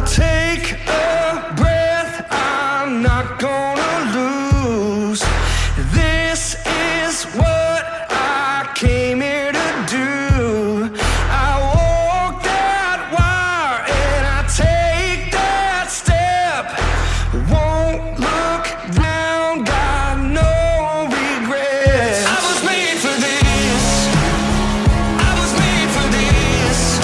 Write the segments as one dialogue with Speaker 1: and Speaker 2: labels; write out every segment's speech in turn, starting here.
Speaker 1: take a breath, I'm not gonna lose. This is what I came here to do. I walk that wire and I take that step. Won't look down, got no regrets. I was made for this. I was made for this.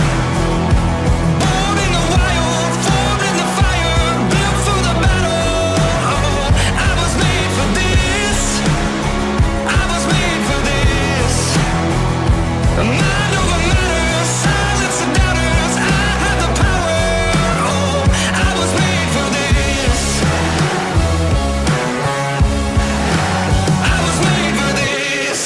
Speaker 1: Born in the wild, formed in the fire, built for the battle. Oh, I was made for this. I was made for this. Mind over matter, silence the doubters. I have the power. Oh, I was made for this. I was made for this.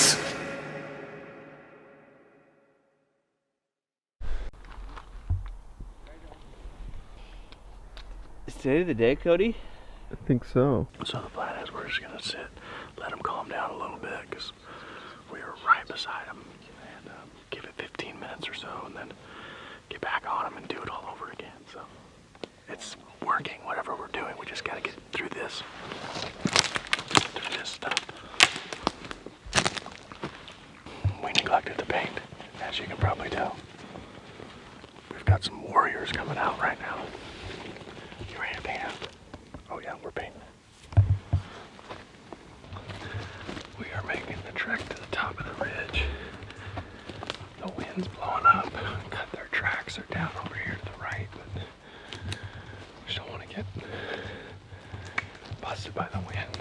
Speaker 2: Is today the day, Cody?
Speaker 3: I think so.
Speaker 4: So the plan is we're just gonna sit, let him calm down a little bit, because we are right beside him, and give it 15 minutes or so, and then get back on him and do it all over again. So it's working, whatever we're doing. We just gotta get through this stuff. We neglected the paint, as you can probably tell. We've got some warriors coming out right now. You ready to paint up? Oh yeah, we're painting. We are making the trek to the top of the ridge. The wind's blowing up. Cut their tracks are down over here to the right, but we just don't want to get busted by the wind.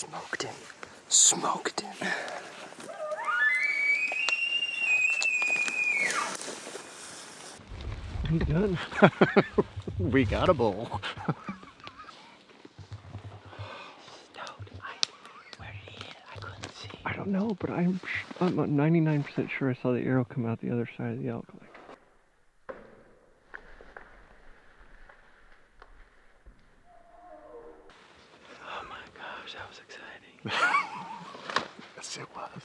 Speaker 2: Smoked him. Smoked him.
Speaker 4: I'm done. We got a bowl.
Speaker 2: Where did he hit? I couldn't see.
Speaker 4: I don't know, but I'm 99% sure I saw the arrow come out the other side of the elk.
Speaker 2: Oh my gosh, that was exciting.
Speaker 4: Yes, it was.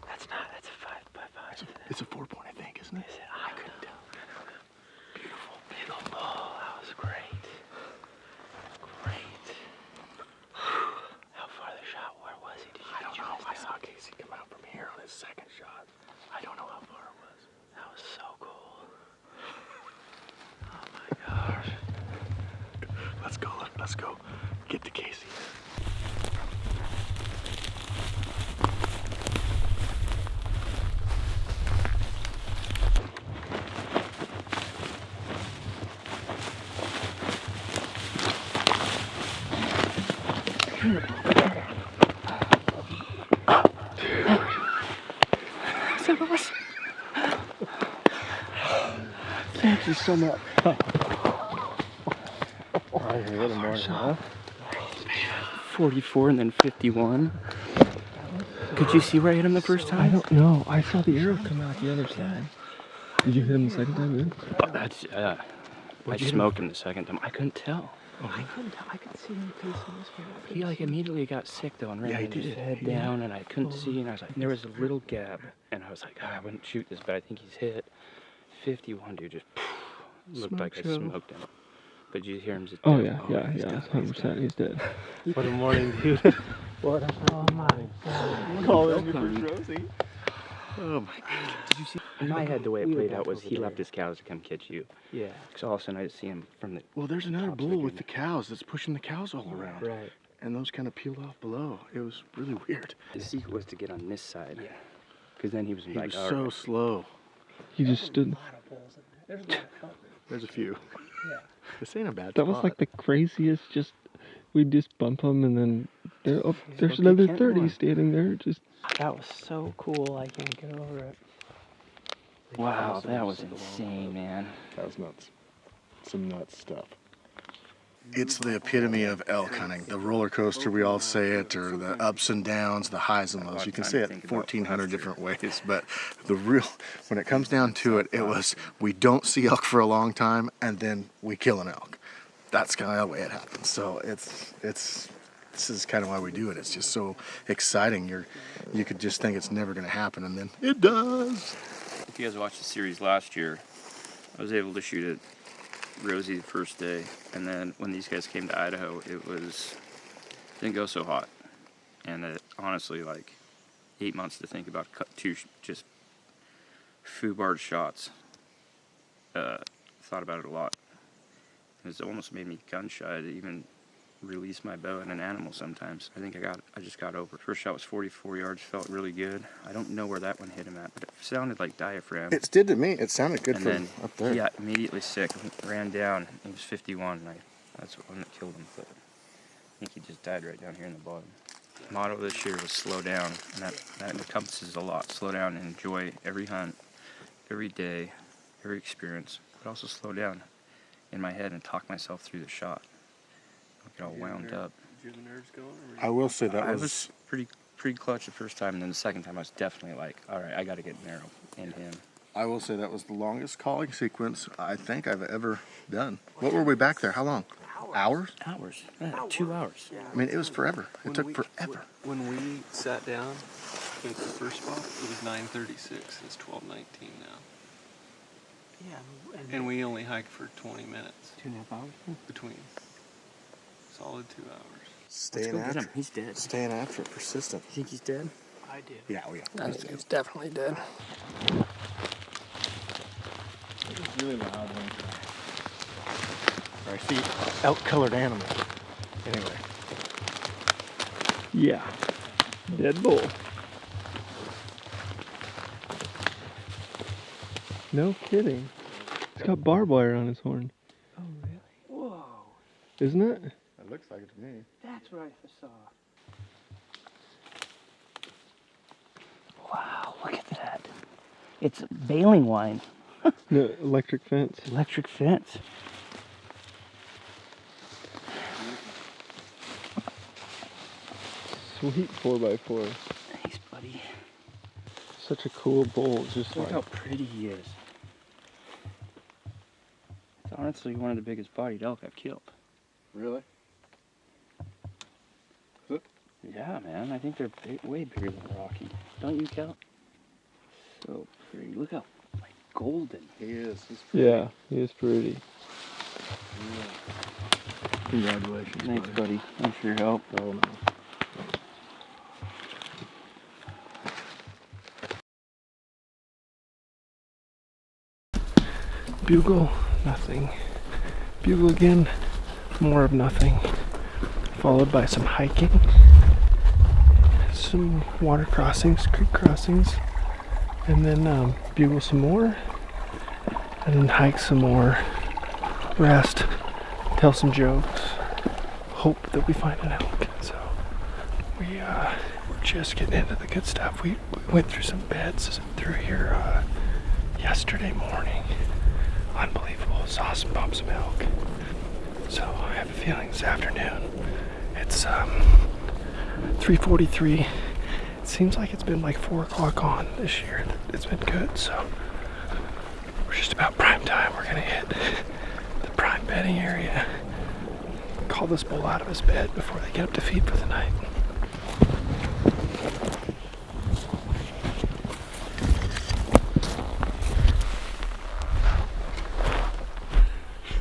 Speaker 2: That's a 5x5.
Speaker 4: It's a 4-point, I think, isn't it?
Speaker 2: Is it? I couldn't tell. Beautiful. Big old ball. That was great. Great. How far the shot? Where was he?
Speaker 4: I don't know. I saw Casey come out from here on his second shot. I don't know how far it was.
Speaker 2: That was so cool. Oh my gosh.
Speaker 4: Let's go. Let's go. Get to Casey. Thank you so much. I hear the morning, huh?
Speaker 2: 44 and then 51. Could you see where I hit him the first time?
Speaker 4: I don't know. I saw the arrow come out the other side. Did you hit him the second time, man?
Speaker 2: That's, I smoked him the second time. I couldn't tell.
Speaker 3: I couldn't tell. I could see him facing this way.
Speaker 2: He like immediately got sick though and ran
Speaker 4: Yeah, he
Speaker 2: with his
Speaker 4: did.
Speaker 2: head down and I couldn't see and I was like, there was a little gap and I was like, I wouldn't shoot this, but I think he's hit. 51, dude, just looked like I smoked him. But did you hear him just?
Speaker 4: Oh yeah, 100%. He's dead.
Speaker 3: What a morning, dude. What a... Oh my God.
Speaker 4: Call in your first Rosie. Oh my God.
Speaker 2: Did you see? In my head, the way it played out was he left his cows to come catch you.
Speaker 3: Yeah.
Speaker 2: Because all of a sudden I just see him from the.
Speaker 4: Well, there's another bull with the cows that's pushing the cows all around.
Speaker 3: Right.
Speaker 4: And those kind of peeled off below. It was really weird.
Speaker 2: The secret was to get on this side. Yeah. Because then he was
Speaker 4: He
Speaker 2: like,
Speaker 4: was
Speaker 2: all
Speaker 4: so
Speaker 2: right.
Speaker 4: slow. He just stood.
Speaker 3: There's a lot of help.
Speaker 4: There's a few.
Speaker 3: Yeah.
Speaker 4: This ain't a bad
Speaker 5: That was like the craziest. Just we just bump them and then there's another 30 standing there. Just
Speaker 3: That was so cool. I can't get over it.
Speaker 2: Wow, that was insane, man.
Speaker 4: That was nuts. Some nuts stuff. It's the epitome of elk hunting. The roller coaster, we all say it, or the ups and downs, the highs and lows. You can say it 1,400 different ways, but the real, when it comes down to it, it was we don't see elk for a long time, and then we kill an elk. That's kind of the way it happens. So this is kind of why we do it. It's just so exciting. You could just think it's never going to happen, and then it does.
Speaker 2: If you guys watched the series last year, I was able to shoot at Rosie the first day, and then when these guys came to Idaho, didn't go so hot, and it honestly, like 8 months to think about two just foobarred shots. Thought about it a lot. It's almost made me gun shy to even release my bow at an animal sometimes. I think I just got over it. First shot was 44 yards, felt really good. I don't know where that one hit him at, but it sounded like diaphragm.
Speaker 4: It did to me. It sounded good
Speaker 2: And
Speaker 4: from
Speaker 2: then
Speaker 4: up there.
Speaker 2: he got immediately sick, ran down. He was 51, and that's the one that killed him. But I think he just died right down here in the bottom. Motto this year was slow down, and that encompasses a lot. Slow down and enjoy every hunt, every day, every experience, but also slow down in my head and talk myself through the shot. Don't get all wound up.
Speaker 3: Did you have the nerves going?
Speaker 4: I will say that
Speaker 2: I was pretty clutch the first time, and then the second time I was definitely like, all right, I got to get an arrow in him.
Speaker 4: I will say that was the longest calling sequence I think I've ever done. What were we back there? How long? Hours?
Speaker 2: Hours. Yeah, 2 hours.
Speaker 4: I mean, it was forever. It took forever.
Speaker 3: When we sat down at the first spot, it was 9:36. It's 12:19 now.
Speaker 6: Yeah,
Speaker 3: And we only hiked for 20 minutes
Speaker 6: 2.5 hours.
Speaker 3: between. Solid 2 hours.
Speaker 2: Let's go get him. He's dead.
Speaker 4: Staying after it, persistent.
Speaker 2: You think he's dead?
Speaker 6: I did.
Speaker 4: Yeah, oh yeah.
Speaker 6: I think he's definitely dead.
Speaker 4: It was really loud when I see elk-colored animals. Anyway.
Speaker 5: yeah, dead bull. No kidding. He's got barbed wire on his horn.
Speaker 6: Oh, really? Whoa.
Speaker 5: Isn't it?
Speaker 7: It looks like it to me.
Speaker 2: That's what I saw. Wow, look at that. It's baling line.
Speaker 5: No, electric fence.
Speaker 2: Electric fence.
Speaker 5: Sweet 4x4.
Speaker 2: Thanks, buddy.
Speaker 5: Such a cool bull. It's just
Speaker 2: Look
Speaker 5: like,
Speaker 2: how pretty he is. It's honestly one of the biggest bodied elk I've killed.
Speaker 7: Really?
Speaker 2: Yeah, man. I think they're way bigger than Rocky. Don't you, Cal? So pretty. Look how like golden.
Speaker 7: He is. He's pretty.
Speaker 5: yeah, he is pretty.
Speaker 7: Congratulations.
Speaker 2: Thanks, buddy. Thanks for your help.
Speaker 7: Oh, no.
Speaker 5: Bugle, nothing. Bugle again, more of nothing. Followed by some hiking, some water crossings, creek crossings, and then bugle some more, and then hike some more, rest, tell some jokes, hope that we find an elk. So we're just getting into the good stuff. We went through some beds through here yesterday morning. Unbelievable. Saw some bumps of elk. So I have a feeling this afternoon. It's 3:43. It seems like it's been like 4 o'clock on this year. It's been good. So we're just about prime time. We're gonna hit the prime bedding area. Call this bull out of his bed before they get up to feed for the night.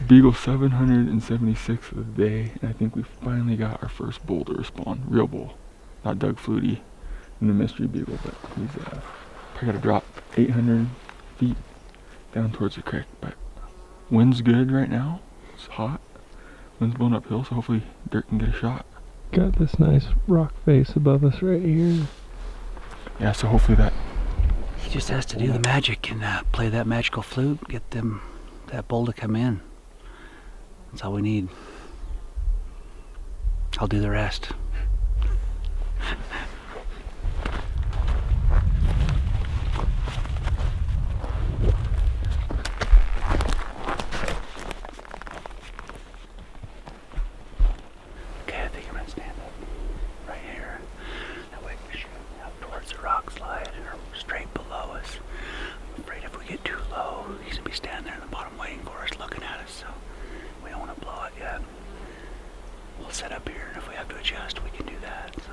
Speaker 8: Beagle 776 of the day, and I think we finally got our first bull to respond. Real bull, not Doug Flutie in the mystery beagle, but he's probably got to drop 800 feet down towards the creek. But wind's good right now. It's hot. Wind's blowing uphill, so hopefully Dirk can get a shot.
Speaker 5: Got this nice rock face above us right here.
Speaker 8: Yeah, so hopefully that.
Speaker 9: He just has to do the magic and play that magical flute, get that bull to come in. That's all we need. I'll do the rest. Okay, I think I'm gonna stand up right here. That way we shoot out towards the rock slide or straight below us. I'm afraid if we get too low, he's gonna be standing there in the bottom waiting for us, looking at us. So we don't want to blow it yet. We'll set up here, and if we have to adjust, we can do that. So.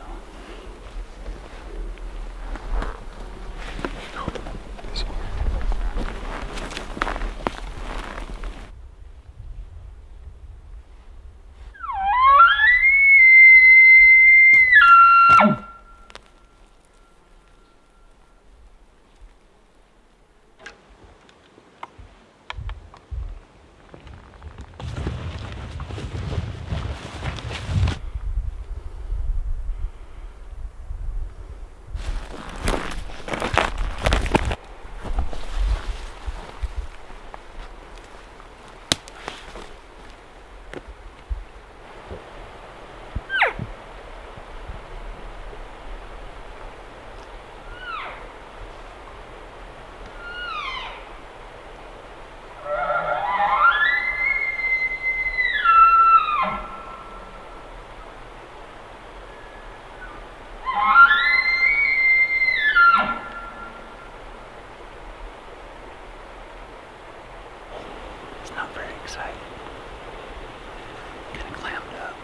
Speaker 9: It's not very exciting. Kind of clammed up.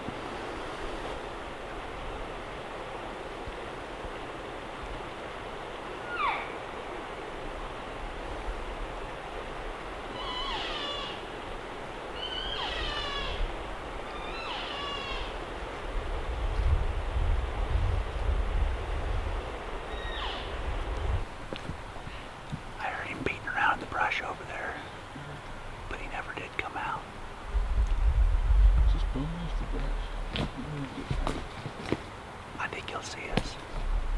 Speaker 9: I heard him beating around in the brush over there, but he never did come out.
Speaker 8: Just boom off the brush.
Speaker 9: I think he'll see us.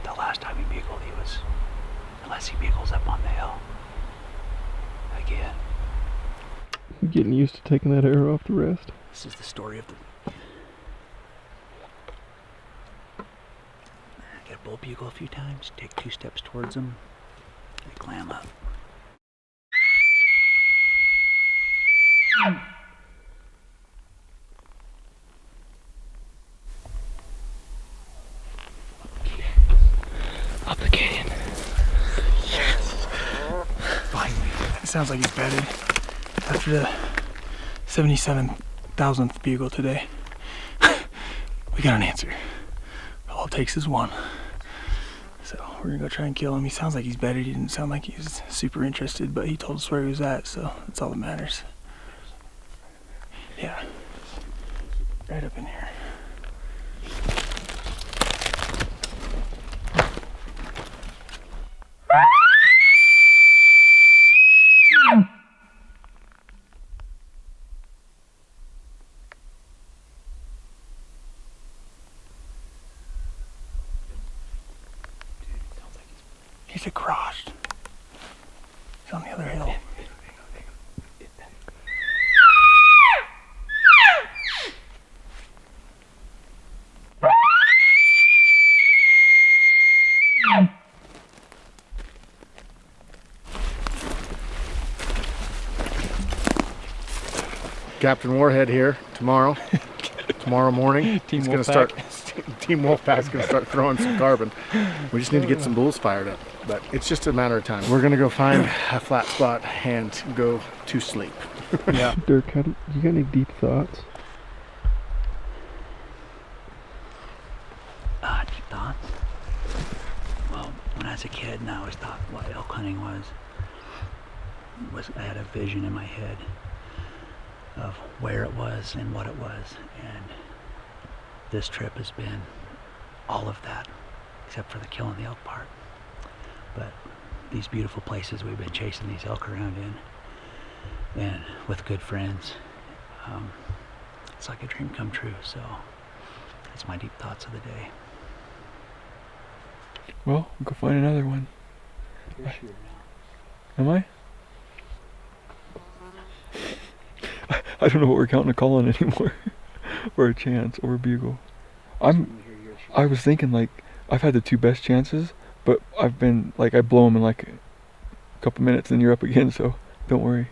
Speaker 9: The last time he bugled, unless he bugles up on the hill again.
Speaker 5: Getting used to taking that arrow off the rest.
Speaker 9: This is the story of the bull bugle a few times, take 2 steps towards them, they clam up.
Speaker 5: Up the canyon.
Speaker 6: Yes. Finally. It sounds like he's bedded. After the 77,000th bugle today, we got an answer. All it takes is one. So we're gonna go try and kill him. He sounds like he's bedded. He didn't sound like he was super interested, but he told us where he was at, so that's all that matters. Yeah. Right up in here. He's across. He's on the other hill.
Speaker 4: Captain Warhead here tomorrow morning.
Speaker 5: Team
Speaker 4: He's gonna
Speaker 5: Wolfpack.
Speaker 4: start. Team Wolfpack's gonna start throwing some carbon. We just need to get some bulls fired up, but it's just a matter of time. We're gonna go find a flat spot and go to sleep.
Speaker 5: Yeah. Dirk, you got any deep thoughts?
Speaker 9: Deep thoughts? Well, when I was a kid and I always thought what elk hunting was I had a vision in my head of where it was and what it was, and this trip has been all of that except for the killing the elk part. But these beautiful places we've been chasing these elk around in, and with good friends, it's like a dream come true. So that's my deep thoughts of the day.
Speaker 8: Well, go find another one. Am I? I don't know what we're counting a call on anymore. Or a chance, or a bugle. I was thinking, like, I've had the 2 best chances, but I've been, like, I blow them in like a couple minutes and you're up again, so don't worry.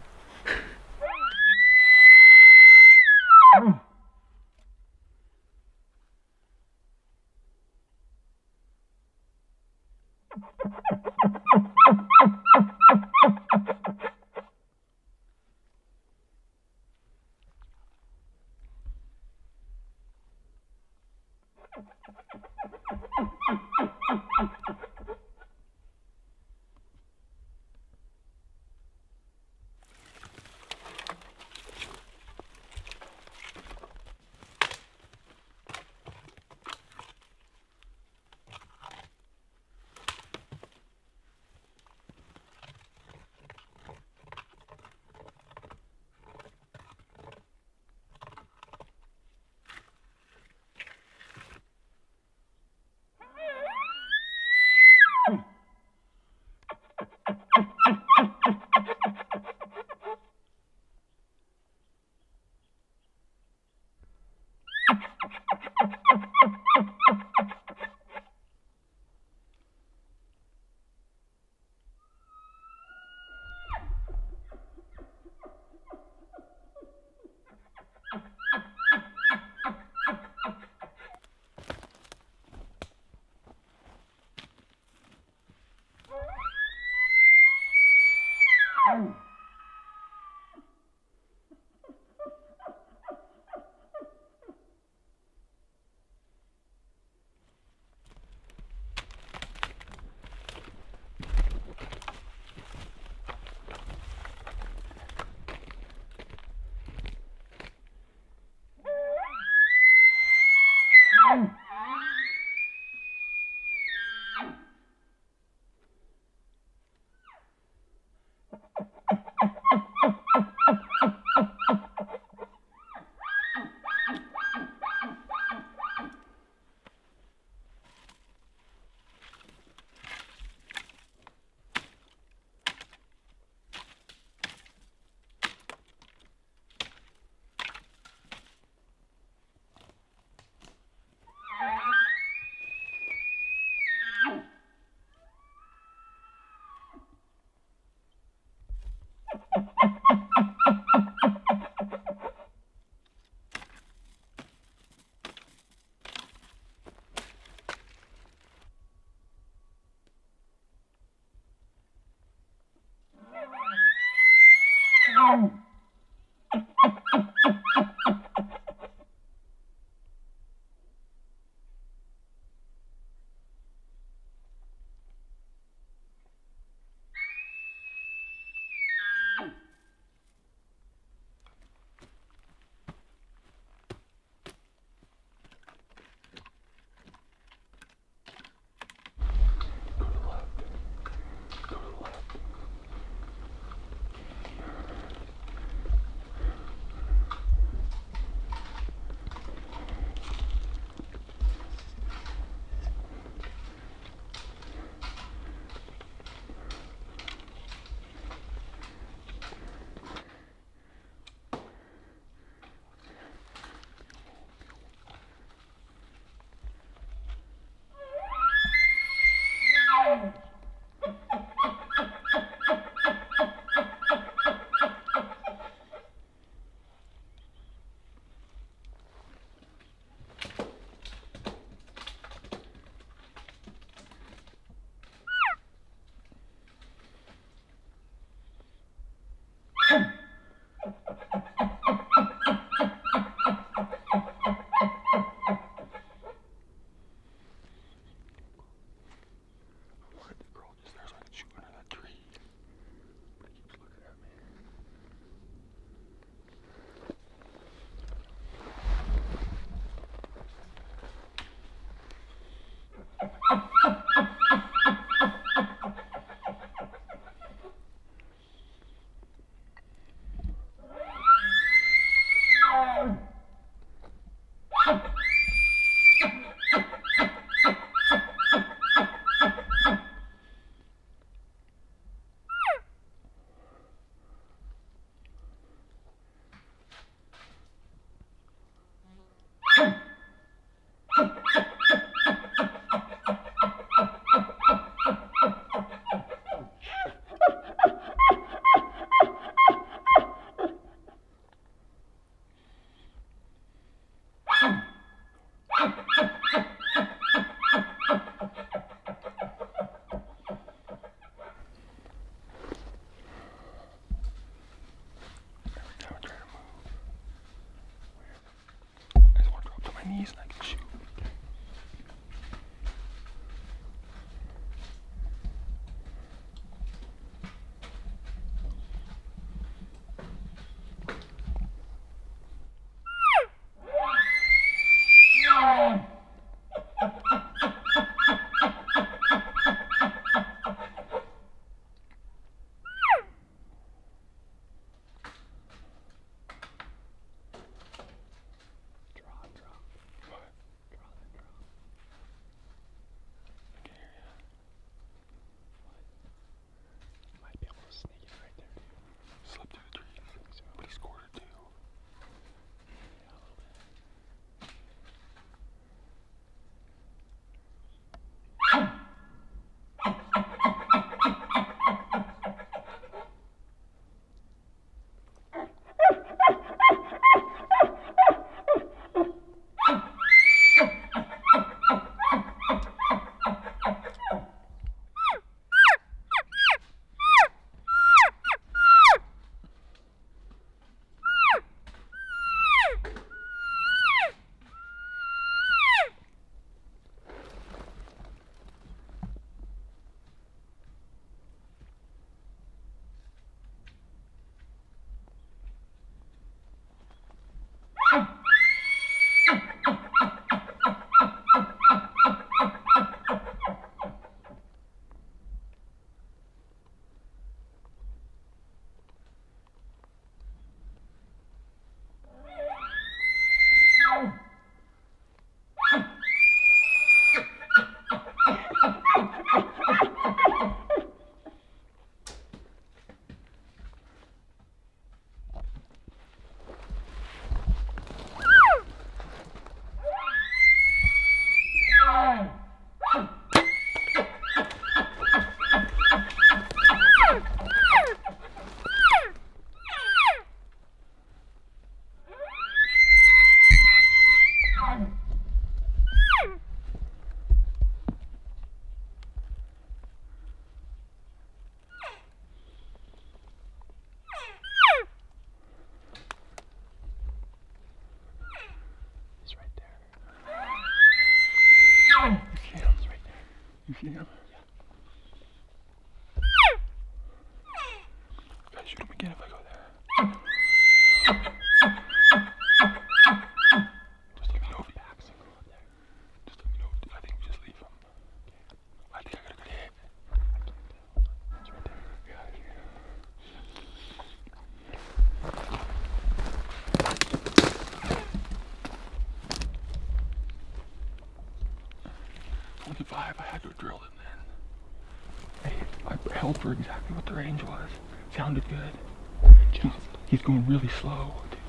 Speaker 8: for exactly what the range was. Sounded good. He's going really slow, dude.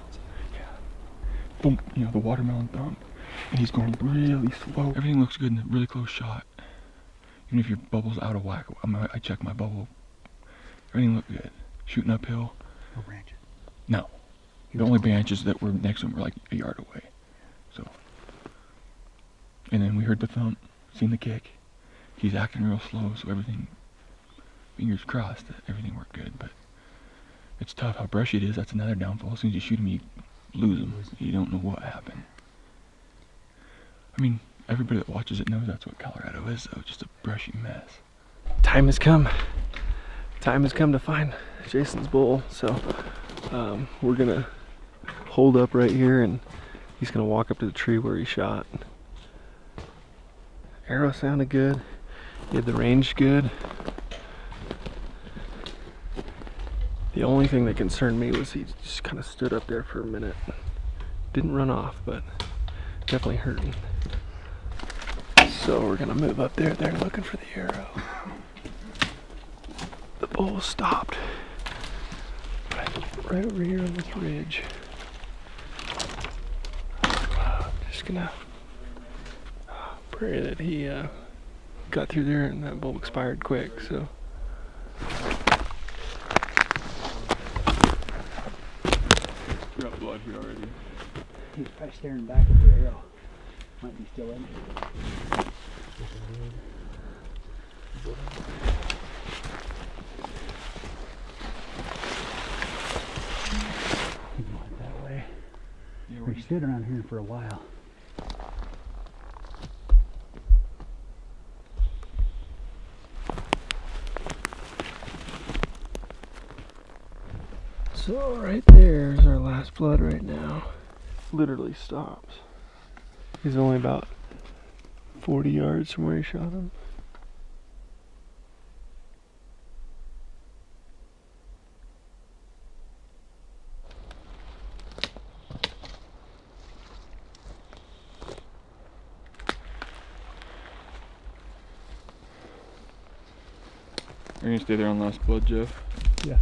Speaker 8: Yeah. Boom, you know, the watermelon thump. And he's going really slow. Everything looks good in a really close shot. Even if your bubble's out of whack, I check my bubble. Everything looked good. Shooting uphill.
Speaker 9: No branches.
Speaker 8: No. The only branches that were next to him were like a yard away. So. And then we heard the thump, seen the kick. He's acting real slow, so everything, fingers crossed that everything worked good. But it's tough how brushy it is. That's another downfall. As soon as you shoot him, you lose him. You don't know what happened. I mean, everybody that watches it knows that's what Colorado is, though, just a brushy mess.
Speaker 5: Time has come. Time has come to find Jason's bull. So we're gonna hold up right here, and he's gonna walk up to the tree where he shot. Arrow sounded good. He had the range good. The only thing that concerned me was he just kind of stood up there for a minute. Didn't run off, but definitely hurting. So we're gonna move up there. They're looking for the arrow. The bull stopped right over here on this ridge. Just gonna pray that he got through there and that bull expired quick. So.
Speaker 8: Got blood here already.
Speaker 9: He's probably staring back at the arrow. Might be still in. He went that way.
Speaker 8: Yeah,
Speaker 9: He stood around here for a while.
Speaker 5: So right there's our last blood right now. Literally stops. He's only about 40 yards from where he shot him.
Speaker 8: Are you gonna stay there on last blood, Jeff?
Speaker 5: Yeah.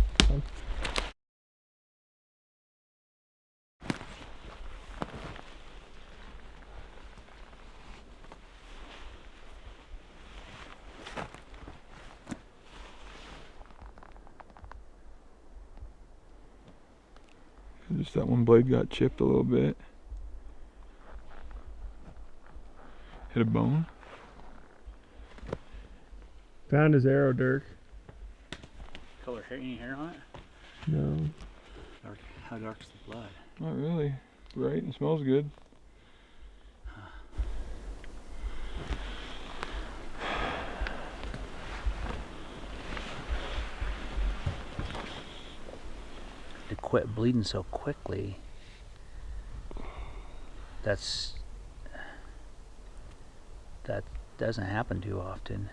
Speaker 8: Just that one blade got chipped a little bit. Hit a bone.
Speaker 5: Found his arrow, Dirk.
Speaker 9: Color hair? Any hair on it?
Speaker 5: No.
Speaker 9: Dark, how dark's the blood?
Speaker 8: Not really. Bright and smells good.
Speaker 9: To quit bleeding so quickly, that doesn't happen too often,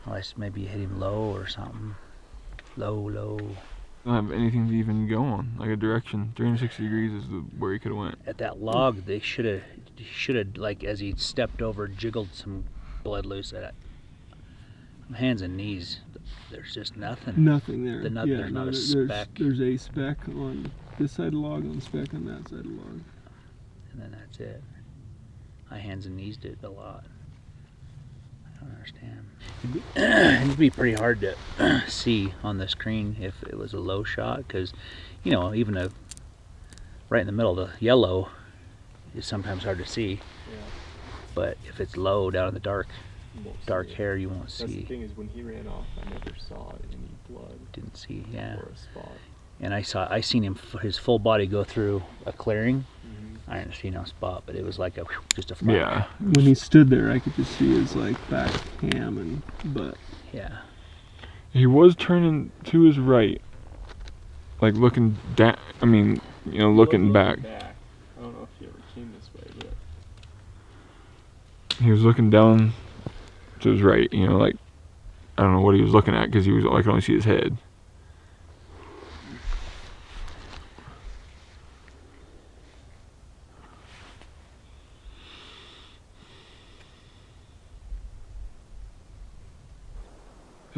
Speaker 9: unless maybe you hit him low or something. Low.
Speaker 8: Don't have anything to even go on, like a direction. 360 degrees is where he could have went.
Speaker 9: At that log, they should have, like, as he stepped over, jiggled some blood loose at it. Hands and knees, there's just nothing.
Speaker 5: Nothing there.
Speaker 9: There's not a speck.
Speaker 5: There's a speck on this side of the log, and a speck on that side of the log.
Speaker 9: And then that's it. My hands and knees did a lot. I don't understand. It'd be pretty hard to see on the screen if it was a low shot, because, you know, even right in the middle, the yellow is sometimes hard to see.
Speaker 7: Yeah.
Speaker 9: But if it's low down in the dark hair, you won't
Speaker 7: That's the
Speaker 9: see.
Speaker 7: thing, is when he ran off, I never saw any blood
Speaker 9: Didn't see, yeah.
Speaker 7: or a spot.
Speaker 9: And I seen him, his full body go through a clearing.
Speaker 7: Mm-hmm.
Speaker 9: I didn't see no spot, but it was like just a flash.
Speaker 8: Yeah.
Speaker 5: When he stood there, I could just see his back ham and butt.
Speaker 9: Yeah.
Speaker 8: He was turning to his right, like looking down. I mean, you know, looking back.
Speaker 7: I don't know if he ever came this way, but
Speaker 8: He was looking down to his right. You know, like I don't know what he was looking at because I could only see his head.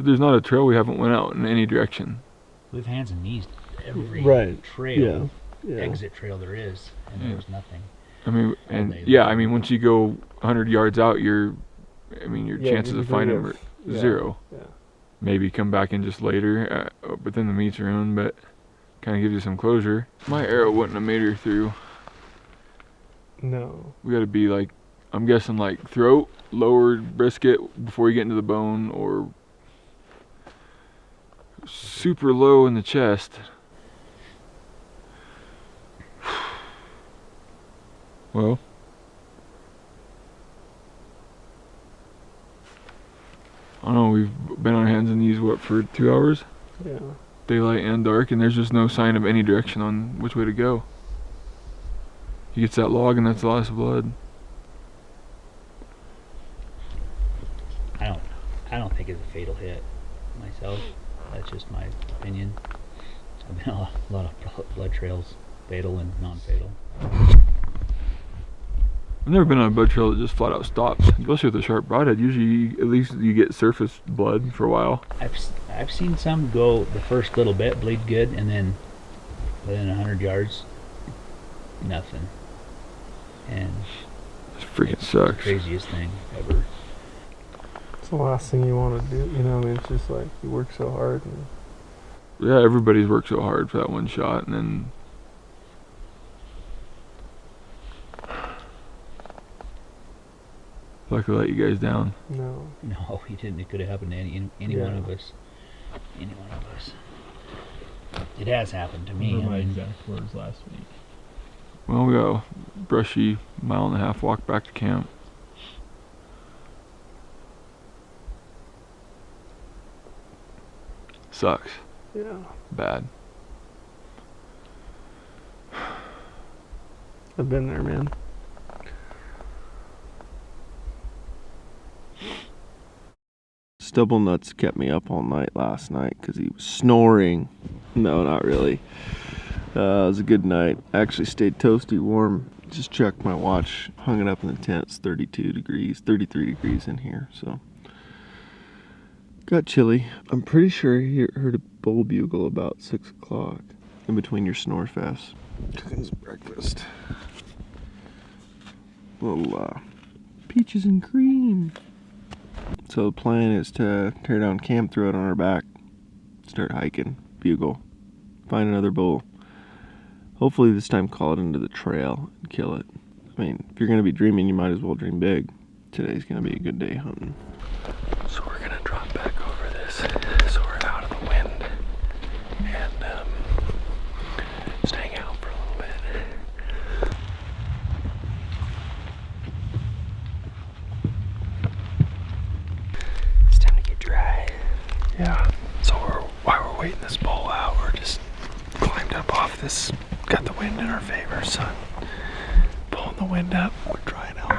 Speaker 8: there's not a trail we haven't went out in any direction.
Speaker 9: We've hands and knees every
Speaker 5: Right.
Speaker 9: trail,
Speaker 5: Yeah.
Speaker 9: exit trail there is, and there was nothing.
Speaker 8: I mean,
Speaker 9: All
Speaker 8: and
Speaker 9: day
Speaker 8: yeah,
Speaker 9: long.
Speaker 8: I mean, once you go 100 yards out, your
Speaker 5: Yeah,
Speaker 8: chances
Speaker 5: you're
Speaker 8: of finding them
Speaker 5: gonna
Speaker 8: are
Speaker 5: get-
Speaker 8: zero.
Speaker 5: Yeah.
Speaker 8: Maybe come back in just later, but then the meat's ruined, but kind of gives you some closure. My arrow wouldn't have made her through.
Speaker 5: No.
Speaker 8: We got to be like, I'm guessing like throat, lowered brisket before you get into the bone, or super low in the chest. Well, I don't know, we've been on hands and knees, what, for 2 hours?
Speaker 5: Yeah.
Speaker 8: Daylight and dark, and there's just no sign of any direction on which way to go. He gets that log and that's the last blood.
Speaker 9: I don't think it's a fatal hit myself. That's just my opinion. I've been on a lot of blood trails, fatal and non-fatal.
Speaker 8: I've never been on a blood trail that just flat out stops, especially with a sharp broadhead. Usually, at least you get surface blood for a while.
Speaker 9: I've seen some go the first little bit, bleed good, and then within 100 yards, nothing. And
Speaker 8: It freaking sucks.
Speaker 9: craziest thing ever.
Speaker 5: It's the last thing you want to do. You know, I mean, it's just like you work so hard. And
Speaker 8: Yeah, everybody's worked so hard for that one shot, and then luckily let you guys down.
Speaker 5: no.
Speaker 9: No, he didn't. It could have happened to any
Speaker 5: Yeah.
Speaker 9: one of us. Any one of us. It has happened to me.
Speaker 7: Remember
Speaker 9: I
Speaker 7: my
Speaker 9: mean,
Speaker 7: exact words last week.
Speaker 8: Well, we got a brushy 1.5 mile walk back to camp. Sucks.
Speaker 5: Yeah.
Speaker 8: Bad.
Speaker 5: I've been there, man. Stubble Nuts kept me up all night last night because he was snoring. No, not really. It was a good night. I actually stayed toasty warm. Just checked my watch. Hung it up in the tent. It's 32 degrees, 33 degrees in here. So got chilly. I'm pretty sure he heard a bull bugle about 6 o'clock in between your snore fests. Cooking some breakfast. Little peaches and cream. So the plan is to tear down camp, throw it on our back, start hiking, bugle, find another bull. Hopefully this time call it into the trail and kill it. I mean, if you're gonna be dreaming, you might as well dream big. Today's gonna be a good day hunting. So we're gonna drop back over this so we're out of the wind and just hang out for a little bit. It's time to get dry. Yeah. So while we're waiting this bowl out, we're just climbed up off this, got the wind in our favor, sun. Pulling the wind up, we're drying all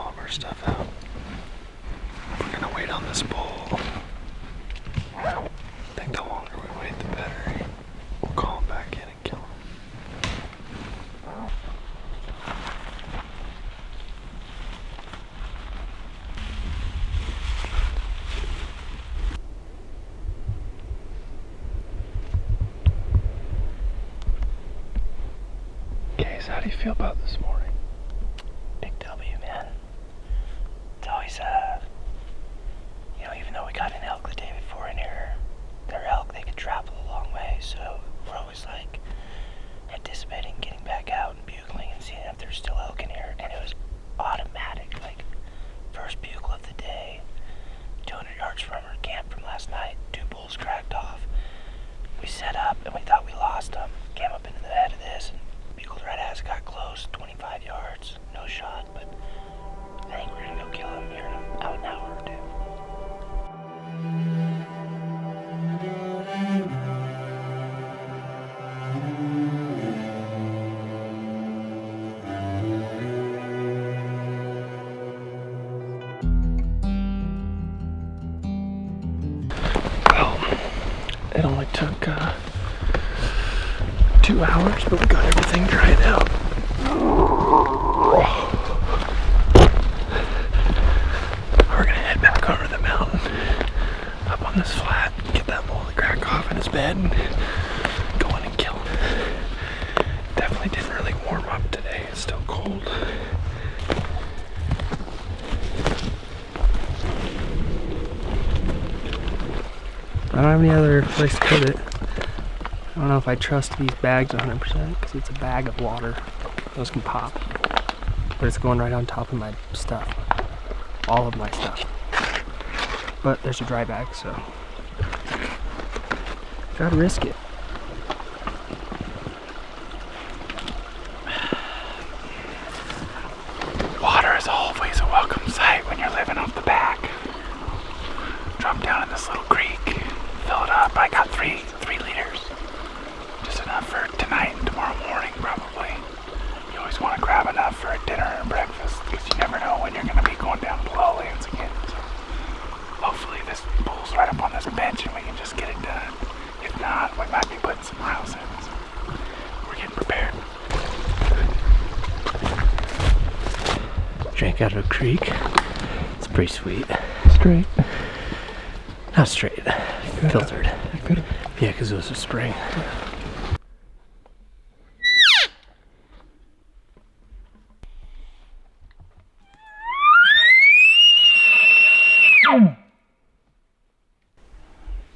Speaker 5: of our stuff out. We're gonna wait on this bowl. I think the longer we wait, the better. We'll call him back in and kill him. Okay, so how do you feel about this morning?
Speaker 9: big W, man. It's always, even though we got an elk the day before in here, they're elk, they could travel a long way, so we're always like anticipating getting back out and bugling and seeing if there's still elk in here, and it was automatic, like first bugle of the day, 200 yards from our camp from last night, 2 bulls cracked off. We set up and we thought we lost them, came up into the head of this and bugled right as it got close, 25 yards, no shot, but I think we're gonna go kill him here in about an hour or 2.
Speaker 5: Well, it only took 2 hours, but we got everything dried out. We're gonna head back over the mountain this flat, get that bull to crack off in his bed, and go in and kill him. Definitely didn't really warm up today. It's still cold. I don't have any other place to put it. I don't know if I trust these bags 100% because it's a bag of water. Those can pop. But it's going right on top of my stuff. All of my stuff. But there's a dry bag, so gotta risk it.
Speaker 6: Water is always a welcome sight when you're living off the back. Drop down in this little creek, fill it up. I got three liters. Just enough for tonight and tomorrow morning, probably. You always want to grab enough for a dinner and breakfast because you never know when you're going to be going down the lowlands again. So hopefully this bull's right up on this bench and we can just get it done. If not, we might be putting some miles in. So we're getting prepared.
Speaker 5: Drank out of a creek. It's pretty sweet.
Speaker 8: Straight.
Speaker 5: Not straight. Filtered.
Speaker 8: Good.
Speaker 5: Yeah, because it was a spring.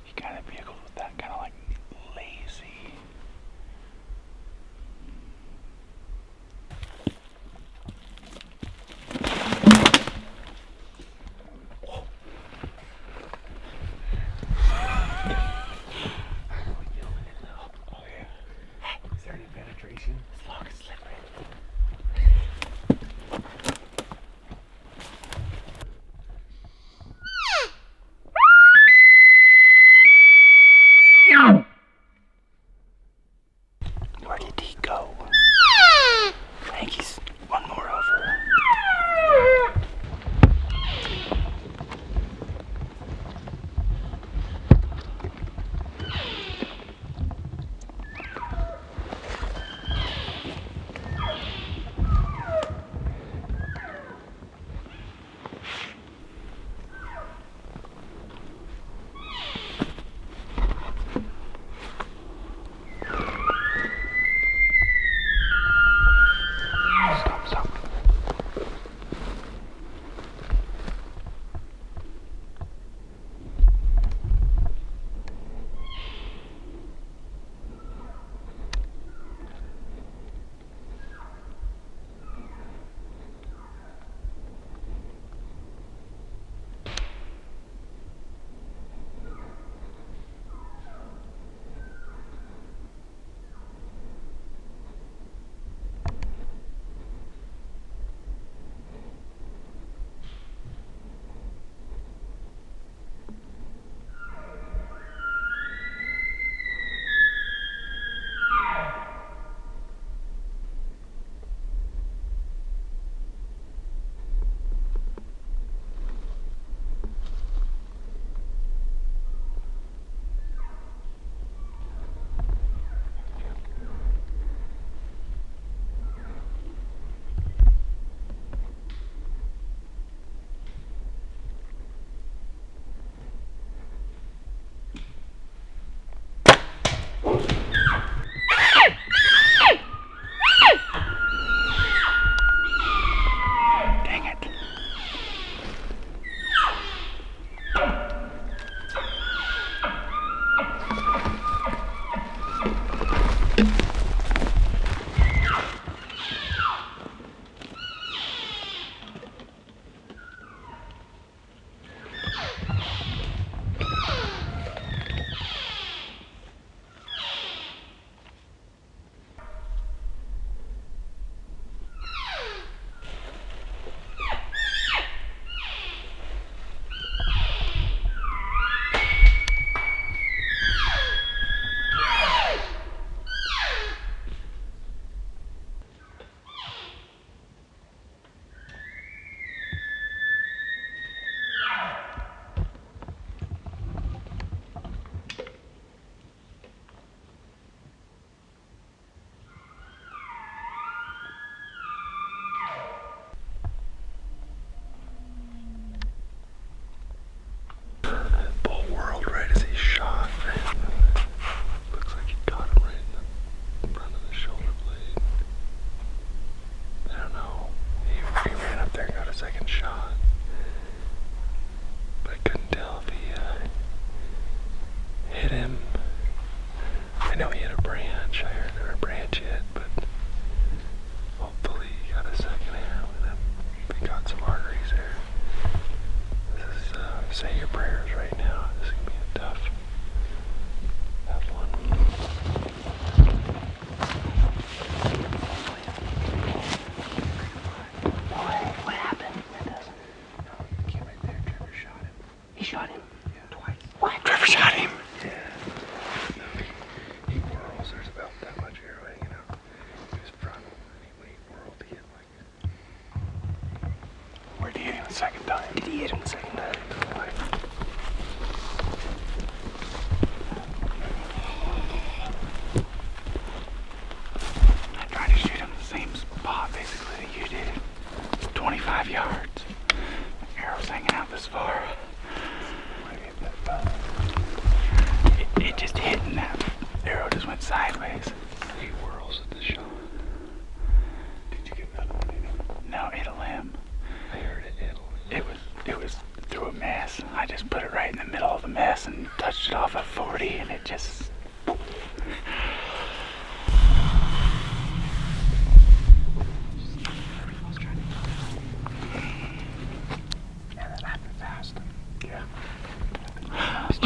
Speaker 6: You kind of vehicle with that kind of like lazy. Oh yeah. Is there any penetration? As long as slippery.
Speaker 9: it just hit and that arrow just went sideways.
Speaker 4: 8 whirls at the shot. Did you get another one?
Speaker 9: No, hit a limb.
Speaker 4: I heard it hit a limb.
Speaker 9: It was through a mess. I just put it right in the middle of the mess and touched it off at 40 and it just...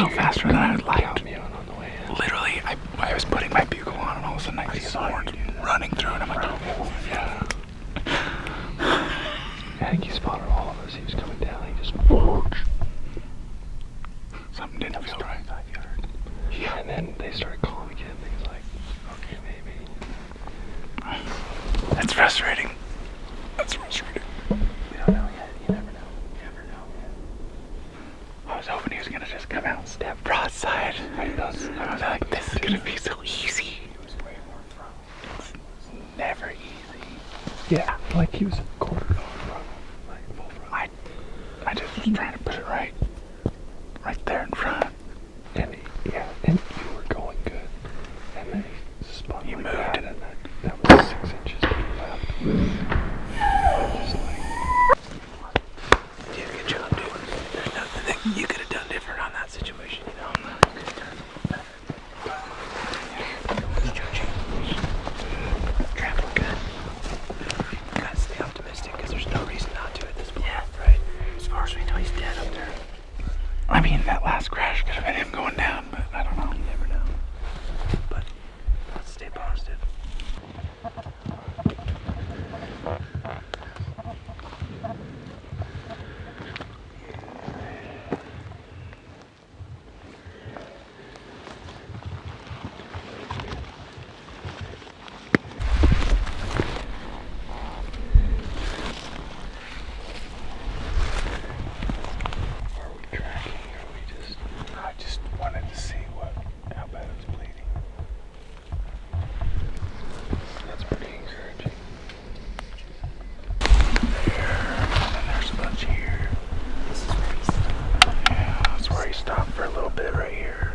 Speaker 9: A little faster than I would like. Literally, I was putting my bugle on and all of a sudden I see his horns running through and I'm like, oh, yeah.
Speaker 4: I think he spotted all of us. He was coming down. He just...
Speaker 9: Something didn't feel right.
Speaker 4: Yeah. And then they started calling again. He was like, okay, maybe.
Speaker 9: That's frustrating. That's frustrating.
Speaker 4: We don't know yet. You never know. You never know.
Speaker 9: I was hoping he was gonna just come out and stab broadside. I was like, this is gonna be so easy.
Speaker 4: It was way more front.
Speaker 9: It's never easy.
Speaker 5: Yeah, like he was a quarter.
Speaker 4: Like full front.
Speaker 9: I just was trying to put it right there in front.
Speaker 4: And and you were going good. And then he spun
Speaker 9: You
Speaker 4: like
Speaker 9: moved
Speaker 4: that,
Speaker 9: and
Speaker 4: and that was 6 inches to the left. Just like...
Speaker 9: You did a good job, dude. There's nothing that you could have done different on that situation, you know? Travel good. You gotta stay optimistic because there's no reason not to at this point, right? As far as we know, he's dead up there. I mean, that last crash could have been him going down, but I don't know. You never know. But let's stay positive.
Speaker 4: Are we tracking or are we just...
Speaker 9: I just wanted to see how bad it was bleeding.
Speaker 4: That's pretty encouraging.
Speaker 9: And then there's a bunch here. This is where he stopped. Yeah, that's where he stopped for a little bit right here.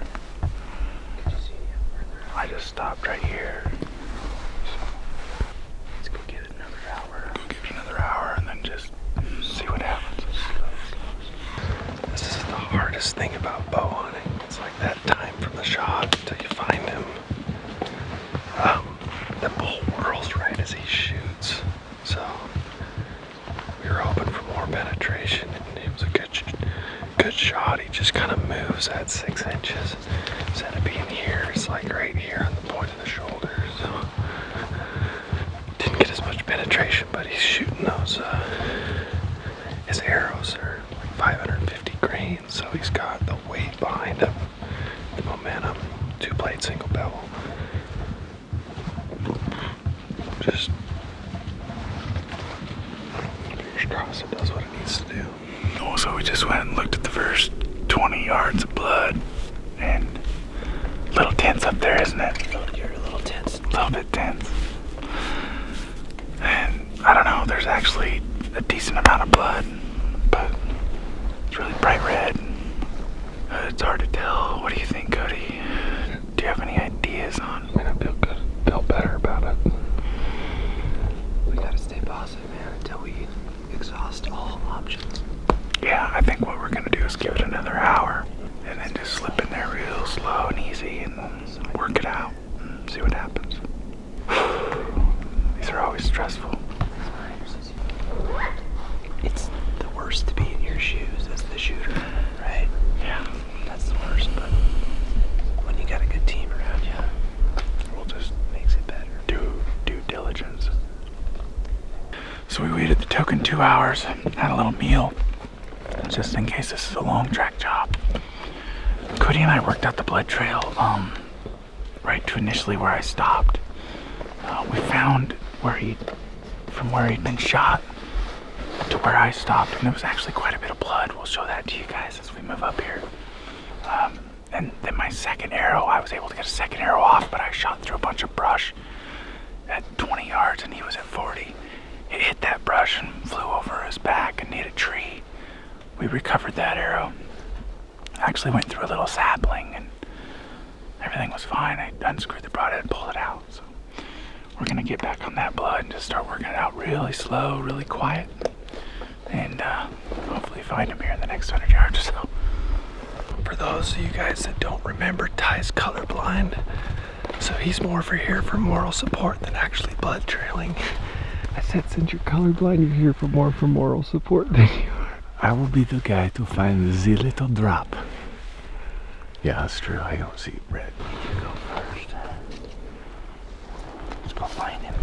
Speaker 4: Could you see him further?
Speaker 9: I just stopped right here.
Speaker 4: Let's go get another hour.
Speaker 9: Go give it another hour and then just see what happens.
Speaker 4: This is the hardest thing about bow hunting. It's like that time from the shot until you find him. The bull whirls right as he shoots. So we were hoping for more penetration, and it was a good shot. He just kind of moves at 6 inches. Instead of being here, it's like right here on the point of the shoulder. So didn't get as much penetration, but he's shooting those. His arrows are like 550 grains, so he's got the weight behind him, the momentum, 2-blade single bevel. Just fingers crossed it does what it needs to do.
Speaker 9: Oh, so we just went and looked at the first 20 yards of blood, and a little tense up there, isn't it?
Speaker 4: You're a little tense.
Speaker 9: A little bit tense. And I don't know, there's actually a decent amount of blood, but it's really bright red. It's hard to tell. What do you think, Cody? Do you have any ideas on?
Speaker 4: I mean, I feel good. Felt better about it.
Speaker 10: We gotta stay positive, man, until we exhaust all options.
Speaker 9: Yeah, I think what we're gonna do is give it another hour and then just slip in there real slow and easy and work it out and see what happens. These are always stressful.
Speaker 10: It's the worst to be in your shoes as the shooter, right?
Speaker 9: Yeah.
Speaker 10: That's the worst, but when you got a good team around you,
Speaker 9: We'll just
Speaker 10: makes it better.
Speaker 9: do due diligence. So we waited the token 2 hours, had a little meal, just in case this is a long track job. Cody and I worked out the blood trail, right to initially where I stopped. We found from where he'd been shot to where I stopped, and there was actually quite a bit of blood. We'll show that to you guys as we move up here. And then my second arrow, I was able to get a second arrow off, but I shot through a bunch of brush at 20 yards and he was at 40. It hit that brush and flew over his back and hit a tree. We recovered that arrow. Actually went through a little sapling and
Speaker 6: everything was fine. I unscrewed the broadhead and pulled it out. So we're gonna get back on that blood and just start working it out really slow, really quiet, and hopefully find him here in the next 100 yards or so.
Speaker 5: For those of you guys that don't remember, Ty's colorblind, so he's more here for moral support than actually blood trailing. I said, since you're colorblind, you're here for moral support than you are.
Speaker 9: I will be the guy to find the little drop. Yeah, that's true. I don't see red. You go first. Let's go find him.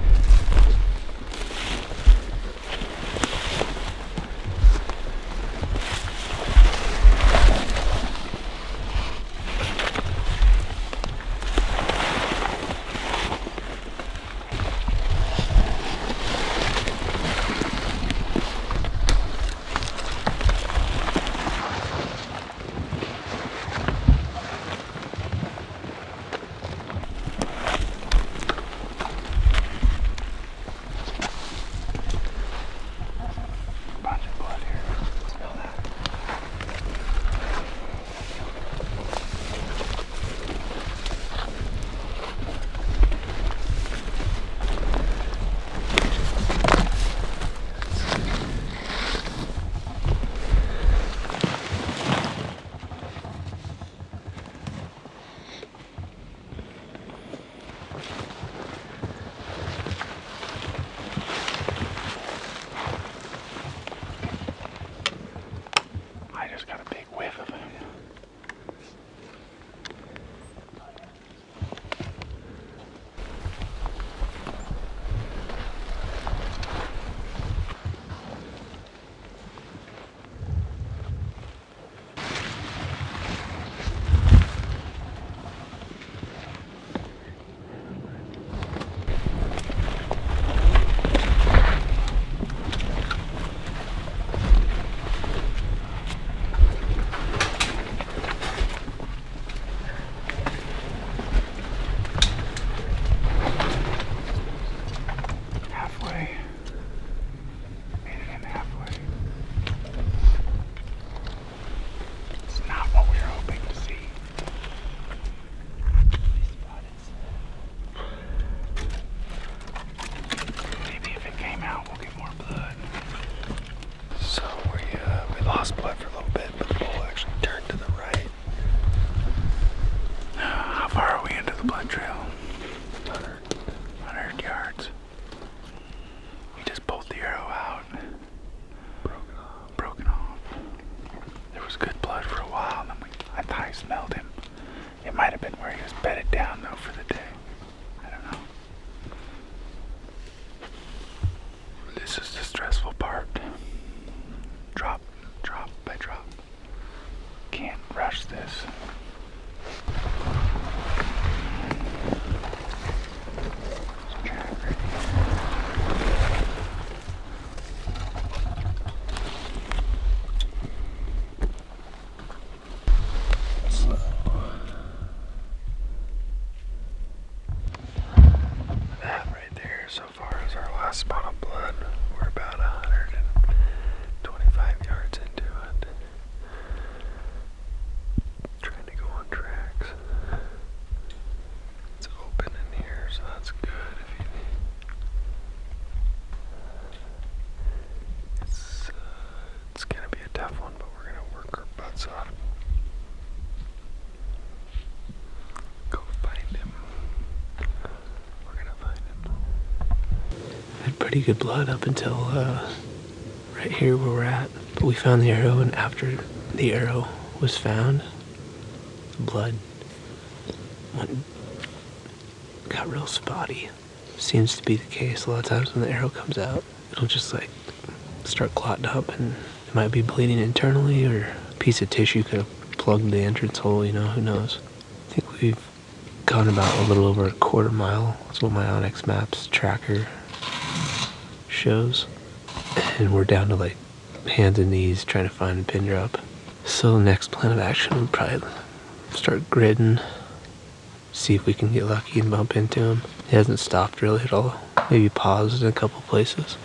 Speaker 10: Pretty good blood up until right here where we're at. But we found the arrow, and after the arrow was found, the blood got real spotty. Seems to be the case a lot of times when the arrow comes out. It'll just like start clotting up, and it might be bleeding internally, or a piece of tissue could have plugged the entrance hole, you know, who knows. I think we've gone about a little over a quarter mile. That's what my Onyx Maps tracker shows, and we're down to like hands and knees trying to find a pin drop. So the next plan of action would probably start gridding, see if we can get lucky and bump into him. He hasn't stopped really at all, maybe paused in a couple places,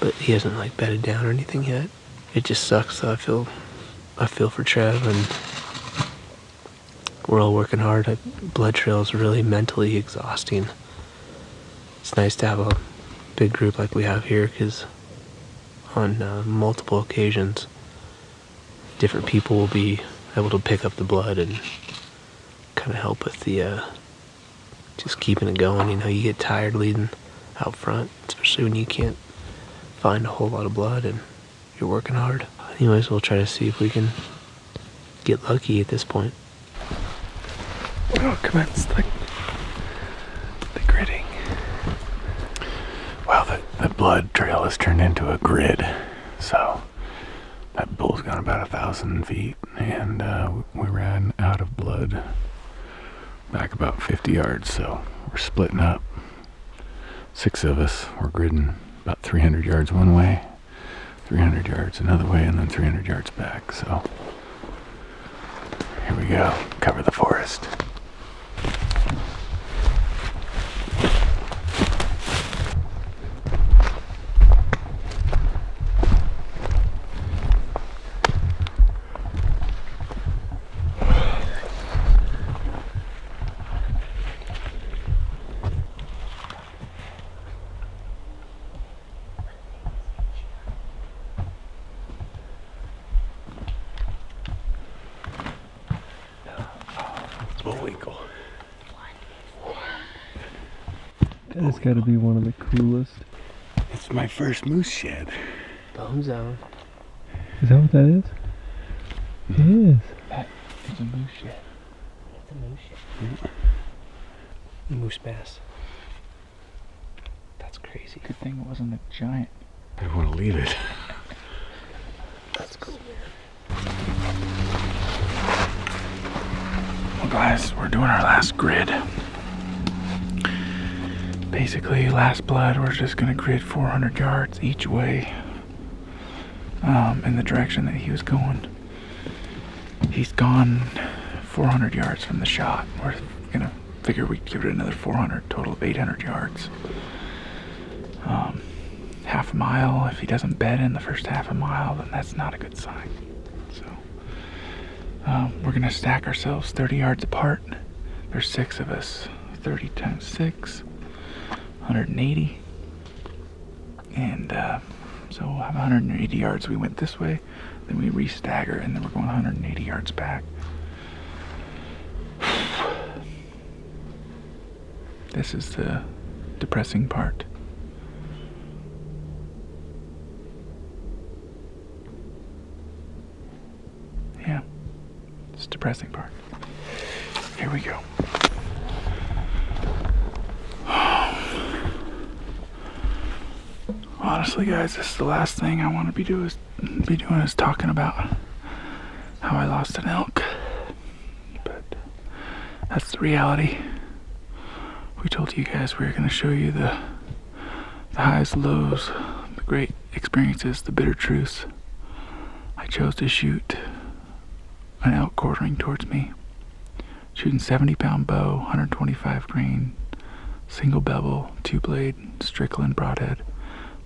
Speaker 10: but he hasn't like bedded down or anything yet. It just sucks though. I feel for Trev, and we're all working hard. Blood trail is really mentally exhausting. It's nice to have a big group like we have here, because on multiple occasions, different people will be able to pick up the blood and kind of help with the just keeping it going. You know, you get tired leading out front, especially when you can't find a whole lot of blood and you're working hard. Anyways, we'll try to see if we can get lucky at this point.
Speaker 5: We'll commence the gridding.
Speaker 4: Well, the blood trail has turned into a grid, so that bull's gone about 1,000 feet, and we ran out of blood back about 50 yards, so we're splitting up. 6 of us, we're gridding about 300 yards one way, 300 yards another way, and then 300 yards back. So here we go, cover the forest.
Speaker 5: That's got to be one of the coolest.
Speaker 4: It's my first moose shed.
Speaker 10: Bone zone.
Speaker 5: Is that what that is? It is.
Speaker 8: It's a moose shed.
Speaker 10: It's a moose shed. Moose bass. That's crazy.
Speaker 8: Good thing it wasn't a giant.
Speaker 4: I don't want to leave it.
Speaker 10: That's cool, man.
Speaker 6: Well guys, we're doing our last grid. Basically, last blood, we're just gonna grid 400 yards each way in the direction that he was going. He's gone 400 yards from the shot. We're gonna figure we'd give it another 400, total of 800 yards. Half a mile, if he doesn't bed in the first half a mile, then that's not a good sign. So we're gonna stack ourselves 30 yards apart. There's 6 of us. 30 times 6, 180. And so we'll have 180 yards. We went this way, then we re-stagger, and then we're going 180 yards back. This is the depressing part. Yeah, it's the depressing part. Here we go. Honestly, guys, this is the last thing I want to be doing is talking about how I lost an elk. But that's the reality. We told you guys we were going to show you the highs, lows, the great experiences, the bitter truths. I chose to shoot an elk quartering towards me. Shooting 70-pound bow, 125 grain, single bevel, 2-blade, Strickland broadhead.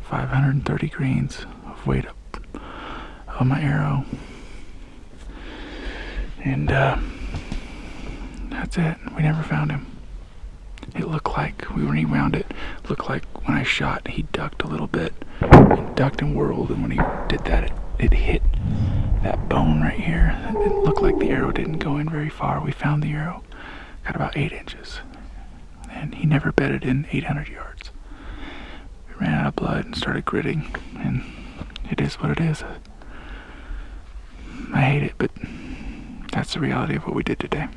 Speaker 6: 530 grains of weight up on my arrow, and that's it. We never found him. It looked like when he wound it, looked like when I shot, he ducked a little bit. He ducked and whirled, and when he did that, it hit that bone right here. It looked like the arrow didn't go in very far. We found the arrow, got about 8 inches, and he never bedded in 800 yards. Ran out of blood and started gritting, and it is what it is. I hate it, but that's the reality of what we did today.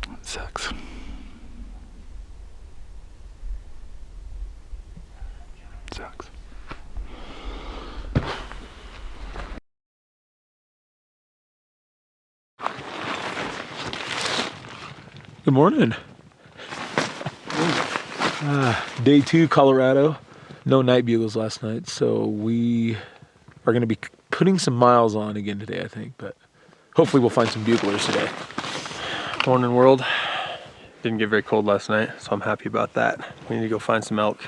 Speaker 6: It sucks. It sucks.
Speaker 11: Good morning. Day 2, Colorado. No night bugles last night, so we are going to be putting some miles on again today, I think, but hopefully we'll find some buglers today.
Speaker 3: Morning, world. Didn't get very cold last night, so I'm happy about that. We need to go find some elk.